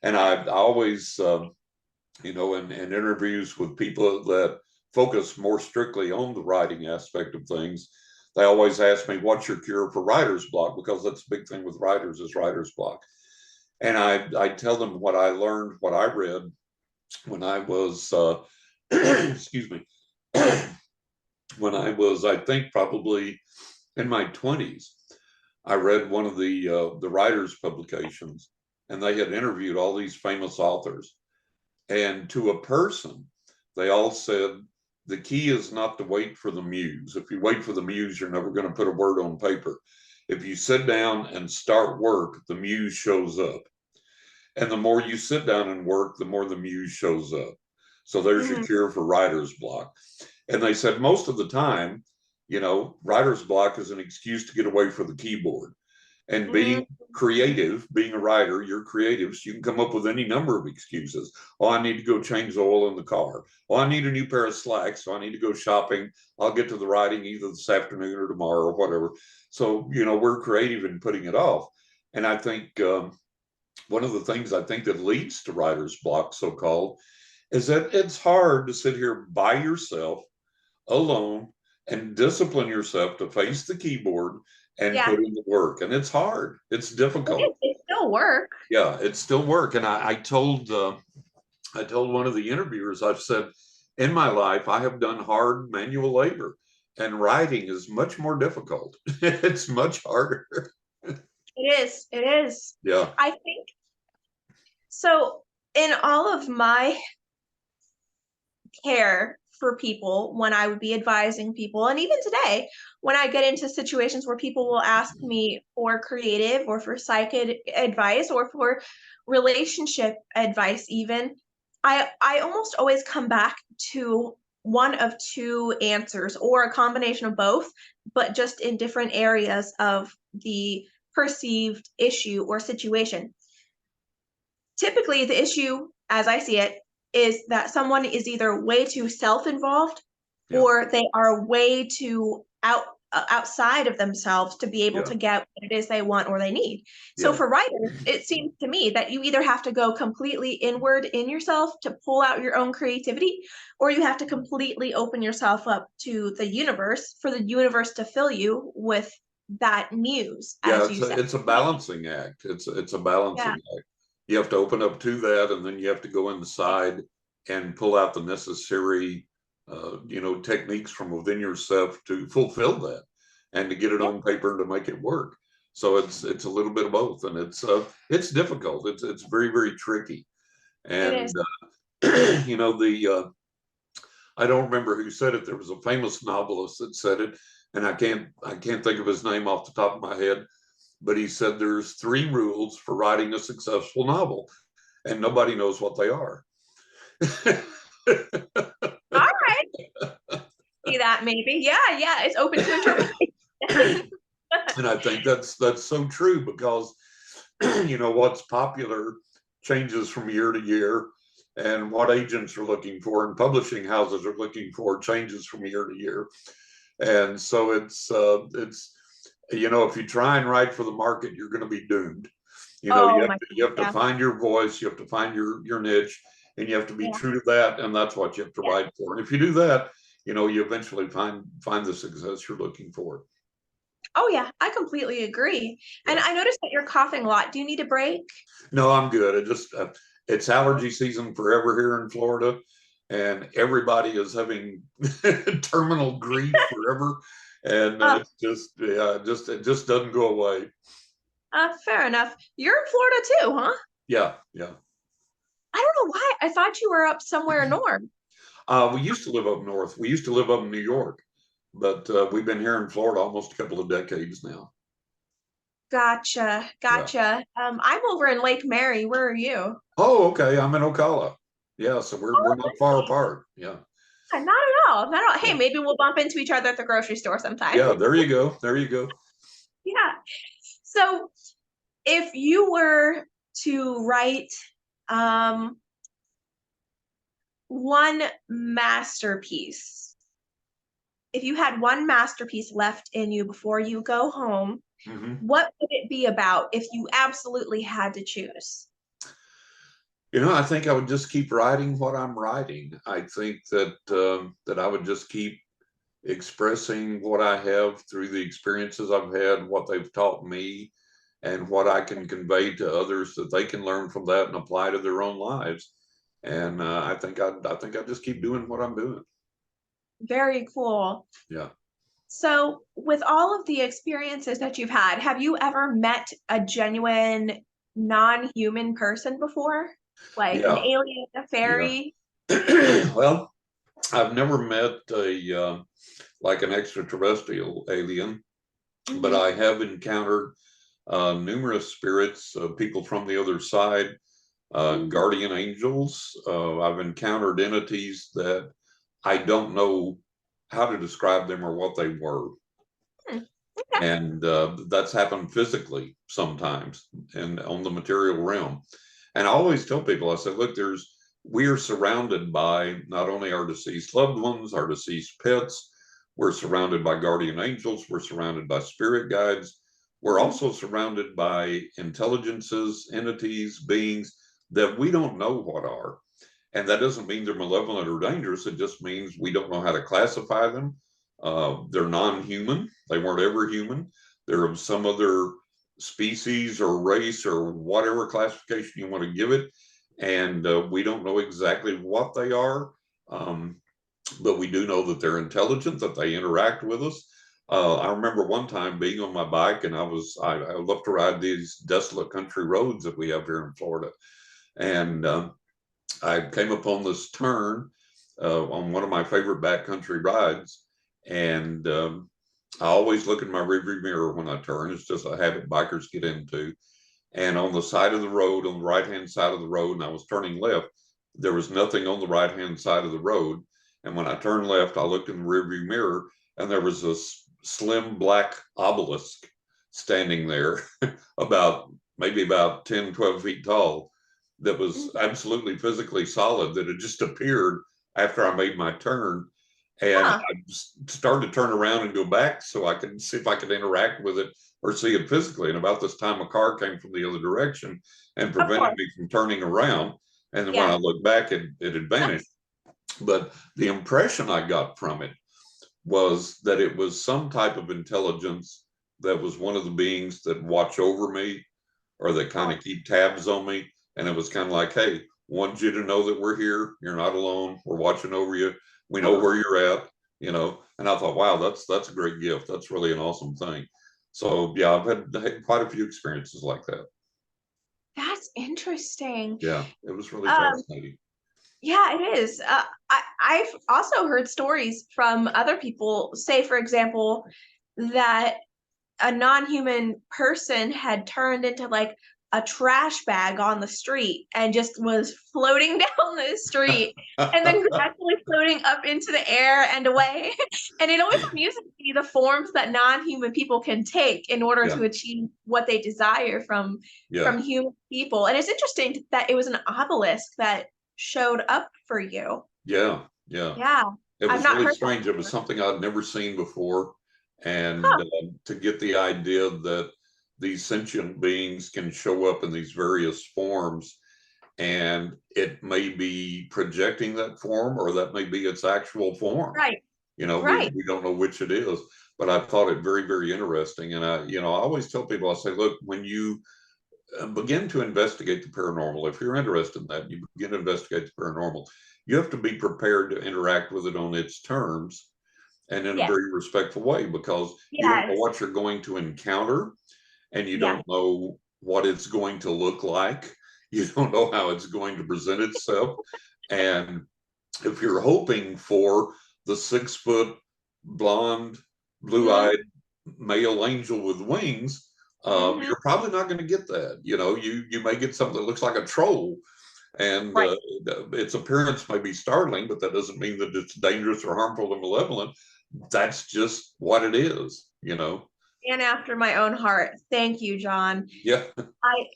And Yeah. I always, in interviews with people that focus more strictly on the writing aspect of things, they always ask me, "What's your cure for writer's block?" Because that's a big thing with writers is writer's block. And I tell them what I learned, what I read when I was excuse me, when I was, I think, probably in my 20s. I read one of the writers' publications, and they had interviewed all these famous authors. And to a person, they all said the key is not to wait for the muse. If you wait for the muse, you're never going to put a word on paper. If you sit down and start work, the muse shows up. And the more you sit down and work, the more the muse shows up. So there's your Mhm. cure for writer's block. And they said most of the time, writer's block is an excuse to get away from the keyboard. And being Mhm. creative, being a writer, you're creative, so you can come up with any number of excuses. Oh, I need to go change the oil in the car. Oh, I need a new pair of slacks, so I need to go shopping. I'll get to the writing either this afternoon or tomorrow or whatever. So, we're creative in putting it off. And I think one of the things I think that leads to writer's block, so called, is that it's hard to sit here by yourself alone and discipline yourself to face the keyboard and Yeah. put in the work. And it's hard. It's It difficult. is. It still work. Yeah, it's still work. And I told one of the interviewers, I've said, in my life, I have done hard manual labor, and writing is much more difficult. It's much harder. It is. It is. Yeah, I think so. In all of my care for people, when I would be advising people, and even today, when I get into situations where people will ask me for creative or for psychic advice or for relationship advice, even, I almost always come back to one of two answers or a combination of both, but just in different areas of the perceived issue or situation. Typically, the issue, as I see it, is that someone is either way too self-involved yeah, or they are way too outside of themselves to be able yeah, to get what it is they want or they need. So yeah. for writers, it seems to me that you either have to go completely inward in yourself to pull out your own creativity, or you have to completely open yourself up to the universe for the universe to fill you with that muse, Yeah, as you said. it's a balancing act. It's a balancing Yeah. act. You have to open up to that, and then you have to go inside and pull out the necessary, techniques from within yourself to fulfill that, and to get it Yeah, on paper and to make it work. So it's a little bit of both, and it's difficult. It's very very tricky, it and is. You know, I don't remember who said it. There was a famous novelist that said it, and I can't think of his name off the top of my head, but he said there's three rules for writing a successful novel, and nobody knows what they are. All right. See that maybe. Yeah, yeah. It's open to interpretation. And I think that's so true because you know what's popular changes from year to year, and what agents are looking for and publishing houses are looking for changes from year to year. And so it's you know, if you try and write for the market, you're going to be doomed. You know, Oh my you have to God. find your voice, you have to find your niche, and you have to be Yeah. true to that, and that's what you have to Yeah. write for. And if you do that, you know, you eventually find the success you're looking for. Oh yeah, I completely agree. And Yeah. I noticed that you're coughing a lot. Do you need a break? No, I'm good. It's allergy season forever here in Florida, and everybody is having terminal grief forever, and Uh, it's just yeah, it just doesn't go away. fair enough. You're in Florida too, huh? Yeah, yeah. I don't know why. I thought you were up somewhere north. We used to live up north. We used to live up in New York, but we've been here in Florida almost a couple of decades now. Gotcha, Yeah. gotcha. I'm over in Lake Mary. Where are you? Oh, okay. I'm in Ocala. Yeah, so we're Oh, not far nice. apart. Yeah. Yeah, not at all. Not at all. Hey, Yeah. maybe we'll bump into each other at the grocery store sometime. Yeah, there you go. There you go. Yeah. So if you were to write um one masterpiece, if you had one masterpiece left in you before you go home, Hmm. what would it be about if you absolutely had to choose? You know, I think I would just keep writing what I'm writing. I think that I would just keep expressing what I have through the experiences I've had, what they've taught me, and what I can convey to others that they can learn from that and apply to their own lives. And I think I just keep doing what I'm doing. Very cool. Yeah. So, with all of the experiences that you've had, have you ever met a genuine non-human person before? Like an Yeah. alien, a Yeah. fairy? Well, I've never met a like an extraterrestrial alien, but Mhm. I have encountered numerous spirits, people from the other side, Mhm. guardian angels. I've encountered entities that I don't know how to describe them or what they were. Hmm. Okay. And that's happened physically sometimes and on the material realm. And I always tell people, I said, look, we are surrounded by not only our deceased loved ones, our deceased pets, we're surrounded by guardian angels, we're surrounded by spirit guides, we're Mhm. also surrounded by intelligences, entities, beings that we don't know what are. And that doesn't mean they're malevolent or dangerous. It just means we don't know how to classify them. They're non-human. They weren't ever human. They're of some other species or race or whatever classification you want to give it. And we don't know exactly what they are. Um, but we do know that they're intelligent, that they interact with us. I remember one time being on my bike, and I love to ride these desolate country roads that we have here in Florida, and I came upon this turn on one of my favorite backcountry rides, and I always look in my rearview mirror when I turn. It's just a habit bikers get into. And on the side of the road, on the right hand side of the road, and I was turning left, there was nothing on the right hand side of the road. And when I turned left, I looked in the rearview mirror, and there was this slim black obelisk standing there, about maybe about 10, 12 feet tall, that was Mhm. absolutely physically solid, that had just appeared after I made my turn. And Huh. I started to turn around and go back so I could see if I could interact with it or see it physically. And about this time, a car came from the other direction and Of prevented course. me from turning around. And then when Yeah. I looked back, it had vanished. But the impression I got from it was that it was some type of intelligence that was one of the beings that watch over me or that kind Oh, of keep tabs on me. And it was kind of like, hey, want you to know that we're here. You're not alone. We're watching over you. We know where oh, you're at, you know. And I thought, wow, that's a great gift. That's really an awesome thing. So yeah, had quite a few experiences like that. that's interesting. Yeah, it was really Um, fascinating. Yeah, it is. I've also heard stories from other people, say, for example, that a non-human person had turned into like a trash bag on the street and just was floating down the street and then gradually floating up into the air and away. And it always amuses me the forms that non-human people can take in order Yeah, to achieve what they desire yeah, from human people. And it's interesting that it was an obelisk that showed up for you. yeah, yeah. Yeah, It I've was not really heard that strange. It was before. something I'd never seen before. And Huh, to get the idea that these sentient beings can show up in these various forms, and it may be projecting that form or that may be its actual form. right, We, right. we don't know which it is, but I thought it very, very interesting. And I always tell people, I say, look, when you begin to investigate the paranormal, if you're interested in that, you begin to investigate the paranormal, you have to be prepared to interact with it on its terms and in a Yes, very respectful way, because you don't know yes, what you're going to encounter and you yes. don't know what it's going to look like. You don't know how it's going to present itself. And if you're hoping for the 6 foot blonde, blue Mm-hmm. eyed male angel with wings, Mm-hmm. you're probably not going to get that. You may get something that looks like a troll, and Right. its appearance may be startling, but that doesn't mean that it's dangerous or harmful or malevolent. That's just what it is. And after my own heart. Thank you, John. Yeah,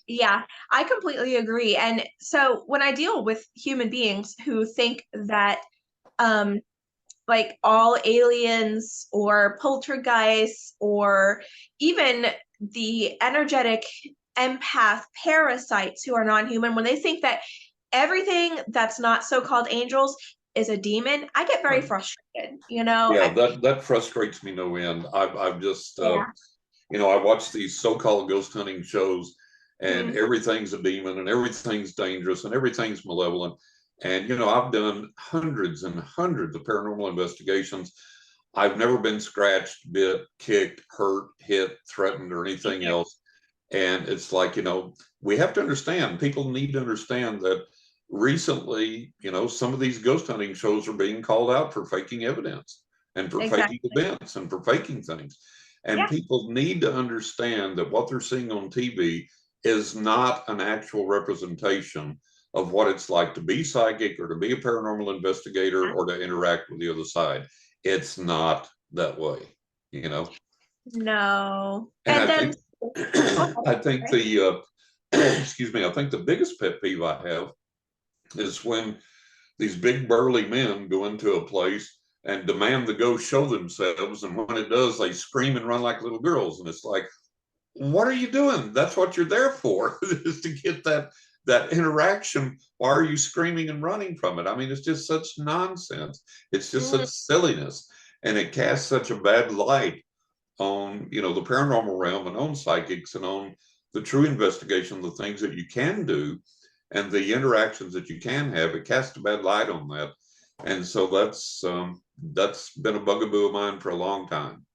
Yeah, I completely agree. And so when I deal with human beings who think that um like all aliens or poltergeists or even the energetic empath parasites who are non-human, when they think that everything that's not so-called angels is a demon, I get very right. frustrated, Yeah, that frustrates me no end. I've just Yeah. I watch these so-called ghost hunting shows, and Mhm. everything's a demon and everything's dangerous and everything's malevolent. And I've done hundreds and hundreds of paranormal investigations. I've never been scratched, bit, kicked, hurt, hit, threatened, or anything else. And it's like, we have to understand, people need to understand that recently, some of these ghost hunting shows are being called out for faking evidence and for faking Exactly. events and for faking things. And Yeah, people need to understand that what they're seeing on TV is not an actual representation of what it's like to be psychic or to be a paranormal investigator or to interact with the other side. It's not that way. no. And And I then, think, oh, I think okay. excuse me, I think the biggest pet peeve I have is when these big burly men go into a place and demand the ghost show themselves, and when it does, they scream and run like little girls, and it's like, what are you doing? That's what you're there for, is to get that interaction. Why are you screaming and running from it? I mean, it's just such nonsense. It's just Mm, such silliness, and it casts such a bad light on the paranormal realm and on psychics and on the true investigation, the things that you can do and the interactions that you can have. It casts a bad light on that, and so that's been a bugaboo of mine for a long time.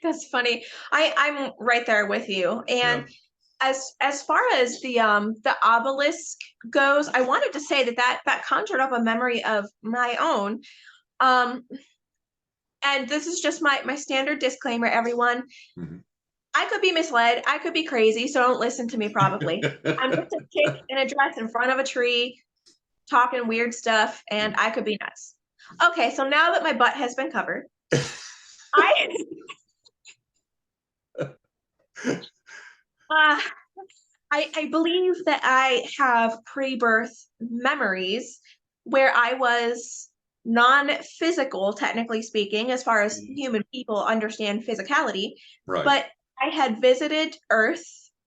that's funny. I'm right there with you. Yeah. And as far as the obelisk goes, I wanted to say that conjured up a memory of my own. Um, and this is just my standard disclaimer, everyone. Mhm. I could be misled. I could be crazy, so don't listen to me probably. I'm just a chick in a dress in front of a tree talking weird stuff, and I could be nuts. Okay, so now that my butt has been covered, I uh, I believe that I have pre-birth memories where I was non-physical, technically speaking, as far as human people understand physicality, Right. but I had visited Earth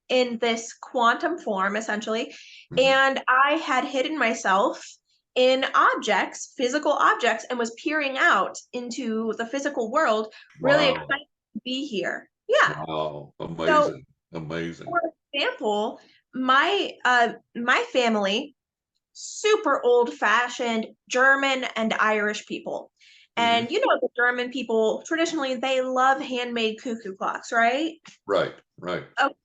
in this quantum form, essentially, Mhm. and I had hidden myself in objects, physical objects, and was peering out into the physical world, really Wow. excited to be here. Yeah. Wow. So Amazing. Amazing. for example, my family, super old-fashioned German and Irish people. Hmm. And the German people traditionally they love handmade cuckoo clocks, right? Right. Right. Okay.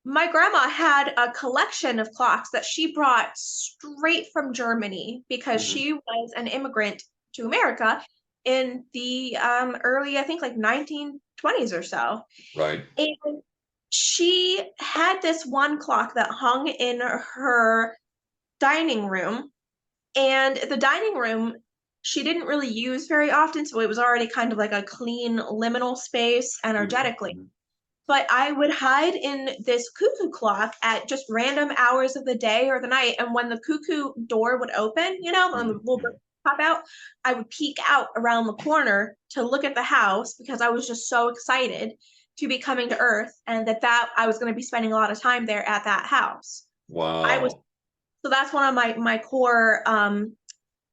my grandma had a collection of clocks that she brought straight from Germany because Hmm. she was an immigrant to America in the early, I think, like 1920s or so. Right. And she had this one clock that hung in her dining room. And the dining room, she didn't really use very often. So it was already kind of like a clean liminal space energetically. Hmm. But I would hide in this cuckoo clock at just random hours of the day or the night. And when the cuckoo door would open, when the little bird Hmm. pop out, I would peek out around the corner to look at the house because I was just so excited to be coming to Earth and that I was going to be spending a lot of time there at that house. I was Wow. so that's one of my core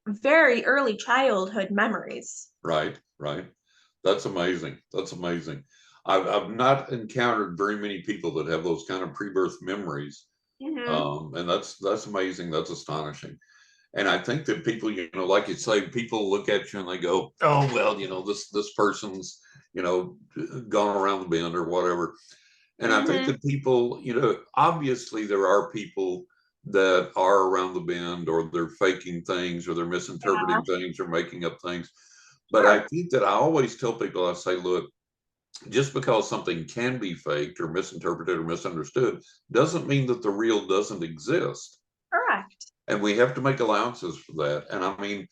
very early childhood memories. Right. Right. That's amazing. That's amazing. I've not encountered very many people that have those kind of pre-birth memories. Hmm. And that's amazing. That's astonishing. And I think that people, like you say, people look at you and they go, "Oh well, this person's, you know, gone around the bend or whatever." And I think Hmm. that people, obviously there are people that are around the bend, or they're faking things, or they're Yeah, misinterpreting things, or making up things. But I sure. think that I always tell people, I say, look, just because something can be faked or misinterpreted or misunderstood doesn't mean that the real doesn't exist. Correct. And we have to make allowances for that. And I mean,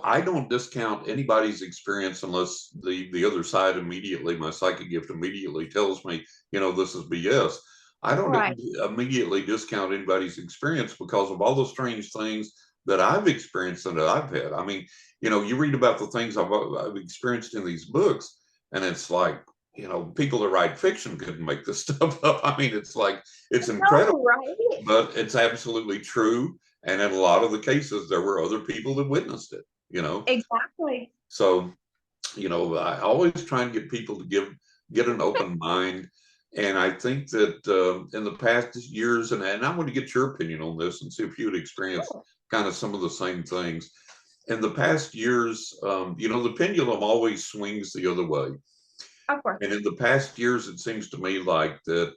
I don't discount anybody's experience unless the other side immediately, my psychic gift immediately tells me, this is BS. I don't Right. immediately discount anybody's experience because of all the strange things that I've experienced and that I've had. I mean, you read about the things I've experienced in these books, and it's like, people that write fiction couldn't make this stuff up. I mean, it's like, it's incredible, No, right? but it's absolutely true. And in a lot of the cases, there were other people that witnessed it. Exactly. So, I always try and get people to get an open mind. And I think that in the past years, and I want to get your opinion on this and see if you would experience Sure. kind of some of the same things. In the past years, the pendulum always swings the other way. Of course. And in the past years, it seems to me like that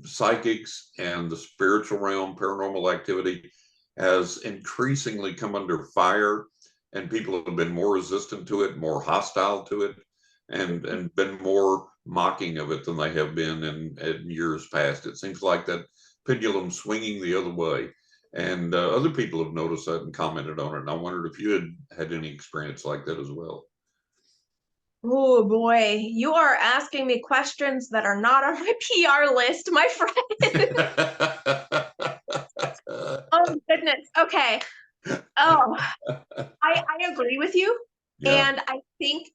psychics and the spiritual realm, paranormal activity, has increasingly come under fire, and people have been more resistant to it, more hostile to it, and been more mocking of it than they have been in years past. It seems like that pendulum swinging the other way. And other people have noticed that and commented on it. And I wondered if you had any experience like that as well. Oh boy, you are asking me questions that are not on my PR list, my friend. Oh goodness. Okay. Oh, I agree with you. Yeah. And I think,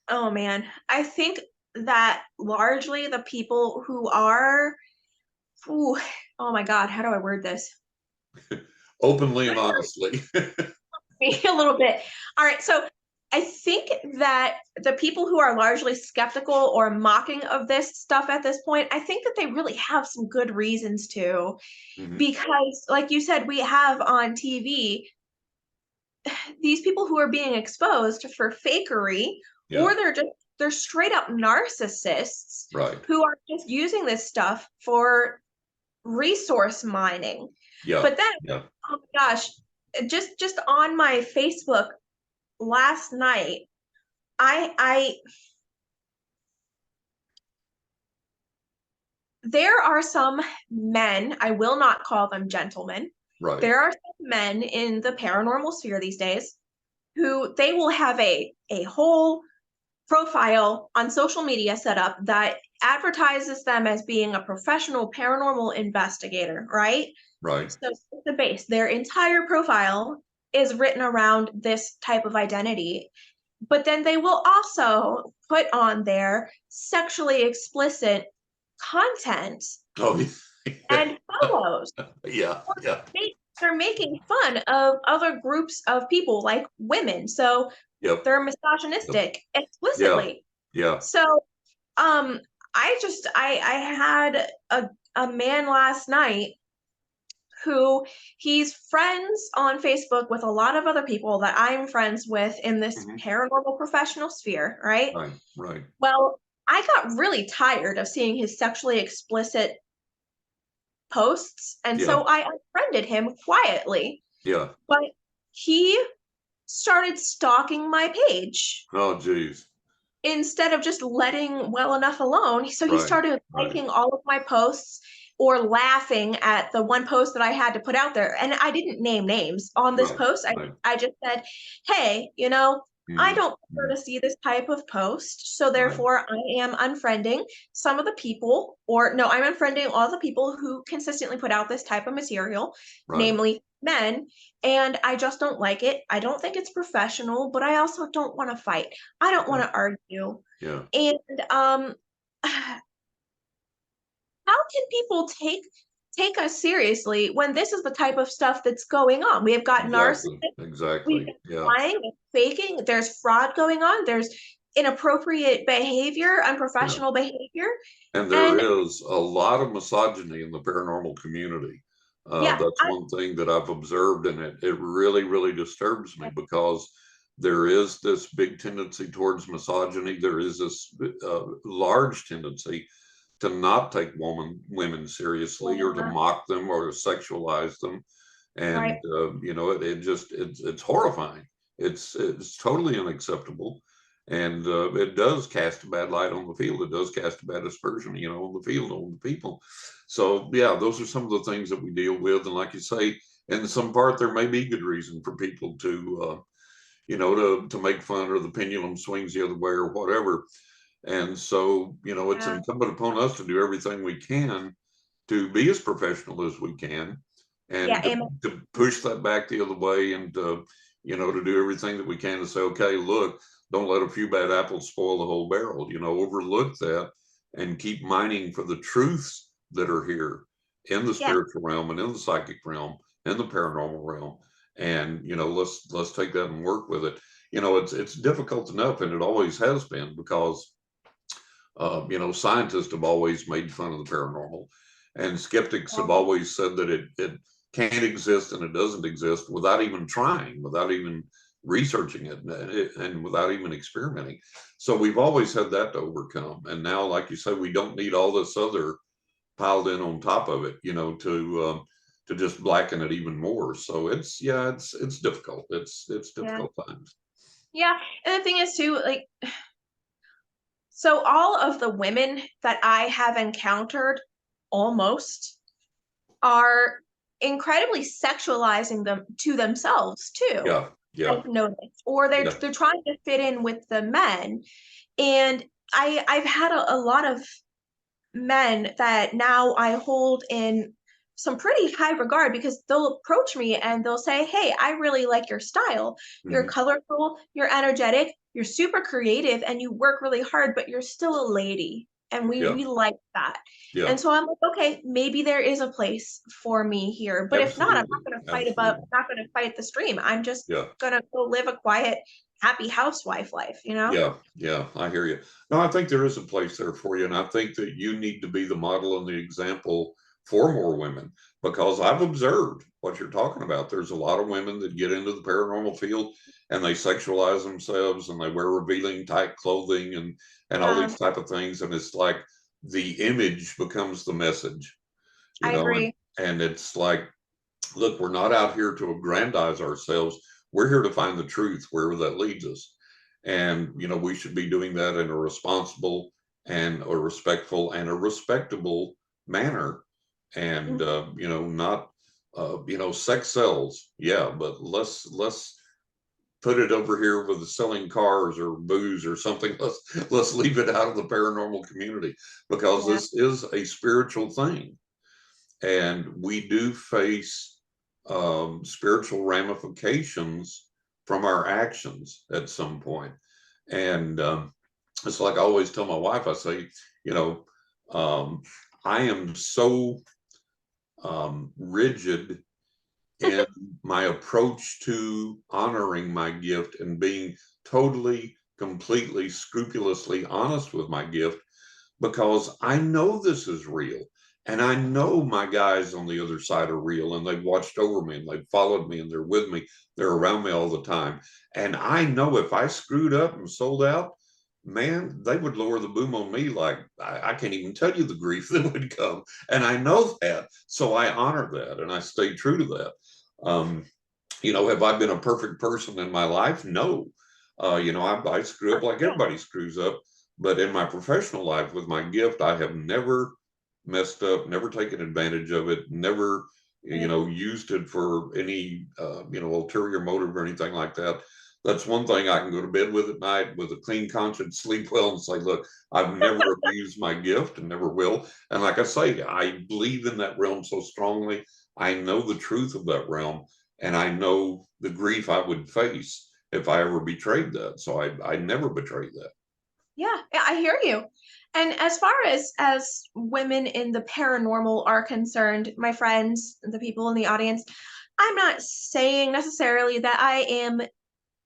oh man, I think that largely the people who are, ooh, oh my God, how do I word this? Openly and honestly. Me a little bit. All right, so I think that the people who are largely skeptical or mocking of this stuff at this point, I think that they really have some good reasons to, Hmm. because like you said, we have on TV these people who are being exposed for fakery, Yeah. or they're straight up narcissists Right. who are just using this stuff for resource mining. Yeah. But then, Yeah. oh my gosh, just on my Facebook last night, I there are some men, I will not call them gentlemen. Right. There are some men in the paranormal sphere these days who they will have a whole profile on social media set up that advertises them as being a professional paranormal investigator, right? Right. So the base, their entire profile is written around this type of identity. But then they will also put on their sexually explicit content Oh, yeah. and photos. Yeah. Yeah. They're making fun of other groups of people, like women. So Yep. they're Yep. misogynistic Yeah. explicitly. Yeah. So I had a man last night who he's friends on Facebook with a lot of other people that I'm friends with in this Hmm. paranormal professional sphere, right? Right. Right. Well, I got really tired of seeing his sexually explicit posts, and Yeah, so I unfriended him quietly. yeah. But he started stalking my page Oh, geez. instead of just letting well enough alone. So he Right, started right, liking all of my posts or laughing at the one post that I had to put out there. And I didn't name names on this right, post. I, right. I just said, hey, you know, I Mhm, don't prefer mhm. to see this type of post. So Right, therefore, I am unfriending some of the people, or no, I'm unfriending all the people who consistently put out this type of material, right. namely men. And I just don't like it. I don't think it's professional, but I also don't want to fight. I don't want Yeah, to argue. yeah. And how can people take us seriously when this is the type of stuff that's going on? We have got Exactly, narcissists, we've exactly. got Yeah, lying and faking, there's fraud going on, there's inappropriate behavior, yeah. unprofessional behavior. And there And is a lot of misogyny in the paranormal community. yeah, That's one thing that I've observed, and it really, really disturbs me because there is this big tendency towards misogyny. There is this large tendency to not take women seriously, or to yeah, mock them, or to sexualize them. right. And it just it's horrifying. It's totally unacceptable, and it does cast a bad light on the field. It does cast a bad aspersion, on the field, on the people. So yeah, those are some of the things that we deal with. And like you say, in some part, there may be good reason for people to to make fun, or the pendulum swings the other way, or whatever. And so, it's Yeah, incumbent upon us to do everything we can to be as professional as we can, yeah, and amen. to push that back the other way, and to do everything that we can to say, okay, look, don't let a few bad apples spoil the whole barrel. Overlook that, and keep mining for the truths that are here in the Yeah, spiritual realm, and in the psychic realm, and the paranormal realm. And let's take that and work with it. It's difficult enough, and it always has been, because scientists have always made fun of the paranormal, and skeptics have always said that it can't exist, and it doesn't exist, without even trying, without even researching it, and without even experimenting. So we've always had that to overcome. And now, like you say, we don't need all this other piled in on top of it, to just blacken it even more. So it's difficult. It's yeah, difficult times. yeah. And the thing is too, like, so all of the women that I have encountered almost are incredibly sexualizing them to themselves too. Yeah, yeah, I've noticed, or yeah. they're trying to fit in with the men, and I've had a lot of men that now I hold in some pretty high regard, because they'll approach me and they'll say, hey, I really like your style. You're Mhm. colorful, you're energetic, you're super creative, and you work really hard, but you're still a lady. And we Yeah, we like that. yeah. And so I'm like, okay, maybe there is a place for me here. But if not, I'm Absolutely, not gonna fight about absolutely. I'm not gonna fight the stream. I'm just Yeah, gonna go live a quiet, happy housewife life, you know? yeah, yeah. I hear you. No, I think there is a place there for you, and I think that you need to be the model and the example for more women, because I've observed what you're talking about. There's a lot of women that get into the paranormal field, and they sexualize themselves, and they wear revealing tight clothing, and all these type of things, and it's like the image becomes the message, I and agree. it's like, look, we're not out here to aggrandize ourselves. We're here to find the truth wherever that leads us. And, we should be doing that in a responsible, and a respectful, and a respectable manner. And, not, sex sells. Yeah, but let's put it over here with the selling cars or booze or something. Let's leave it out of the paranormal community, because Yeah. this is a spiritual thing, and we do face spiritual ramifications from our actions at some point. And it's like I always tell my wife, I say, you know, um, I am so rigid in my approach to honoring my gift, and being totally, completely, scrupulously honest with my gift, because I know this is real. And I know my guys on the other side are real, and they've watched over me, and they've followed me, and they're with me. They're around me all the time. And I know if I screwed up and sold out, man, they would lower the boom on me like I can't even tell you the grief that would come. And I know that. So I honor that and I stay true to that. Um, have I been a perfect person in my life? No. I screw up like Yeah. everybody screws up. But in my professional life with my gift, I have never messed up, never taken advantage of it, never, Right. used it for any, ulterior motive or anything like that. That's one thing I can go to bed with at night with a clean conscience, sleep well, and say, look, I've never abused my gift and never will. And like I say, I believe in that realm so strongly. I know the truth of that realm, and I know the grief I would face if I ever betrayed that. So I never betrayed that. Yeah, I hear you. And as far as women in the paranormal are concerned, my friends, the people in the audience, I'm not saying necessarily that I am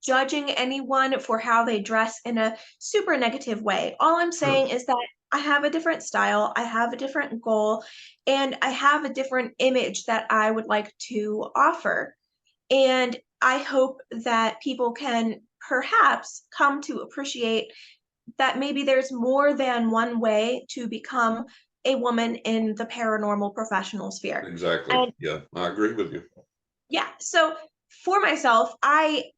judging anyone for how they dress in a super negative way. All I'm Sure. saying is that I have a different style, I have a different goal, and I have a different image that I would like to offer. And I hope that people can perhaps come to appreciate that maybe there's more than one way to become a woman in the paranormal professional sphere. Exactly. And Yeah, I agree with you. yeah, so for myself, I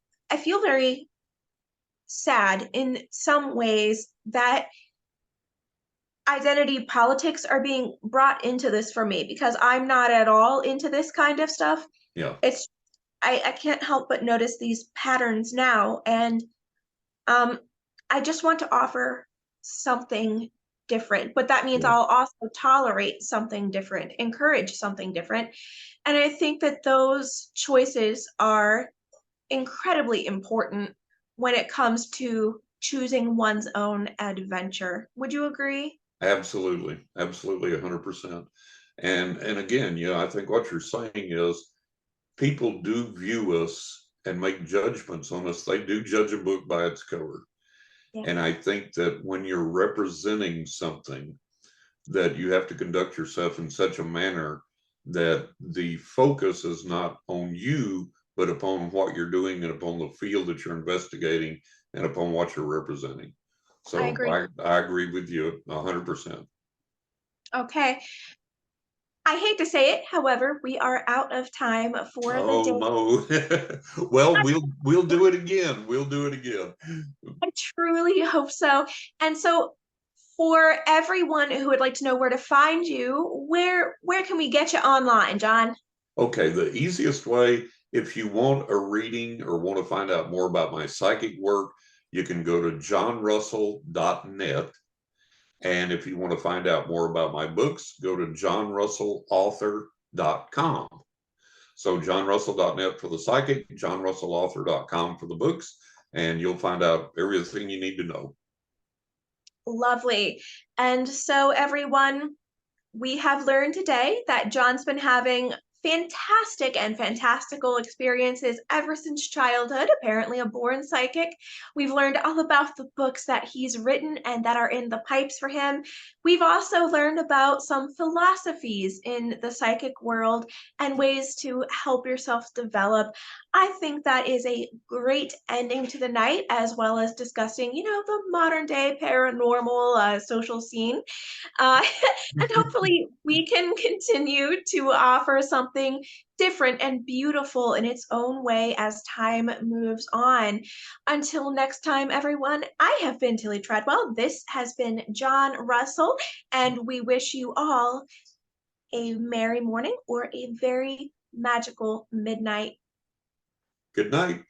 feel very sad in some ways that identity politics are being brought into this for me because I'm not at all into this kind of stuff. Yeah. It's I can't help but notice these patterns now, and um I just want to offer something different, but that means Yeah. I'll also tolerate something different, encourage something different. And I think that those choices are incredibly important when it comes to choosing one's own adventure. Would you agree? Absolutely. Absolutely 100%. And again, I think what you're saying is people do view us and make judgments on us. They do judge a book by its cover. Yeah, And I think that when you're representing something, that you have to conduct yourself in such a manner that the focus is not on you, but upon what you're doing and upon the field that you're investigating and upon what you're representing. I So agree. I agree with you 100%. Okay. I hate to say it, however, we are out of time for the Oh day. no. Well, we'll do it again. We'll do it again. I truly hope so. And so for everyone who would like to know where to find you, where can we get you online, John? Okay, the easiest way, if you want a reading or want to find out more about my psychic work, you can go to johnrussell.net. And if you want to find out more about my books, go to johnrussellauthor.com. So johnrussell.net for the psychic, johnrussellauthor.com for the books, and you'll find out everything you need to know. Lovely. And so everyone, we have learned today that John's been having fantastic and fantastical experiences ever since childhood, apparently a born psychic. We've learned all about the books that he's written and that are in the pipes for him. We've also learned about some philosophies in the psychic world and ways to help yourself develop. I think that is a great ending to the night, as well as discussing, the modern day paranormal social scene. Uh, and hopefully, we can continue to offer something different and beautiful in its own way as time moves on. Until next time, everyone, I have been Tillie Treadwell. This has been John Russell, and we wish you all a merry morning or a very magical midnight. Good night.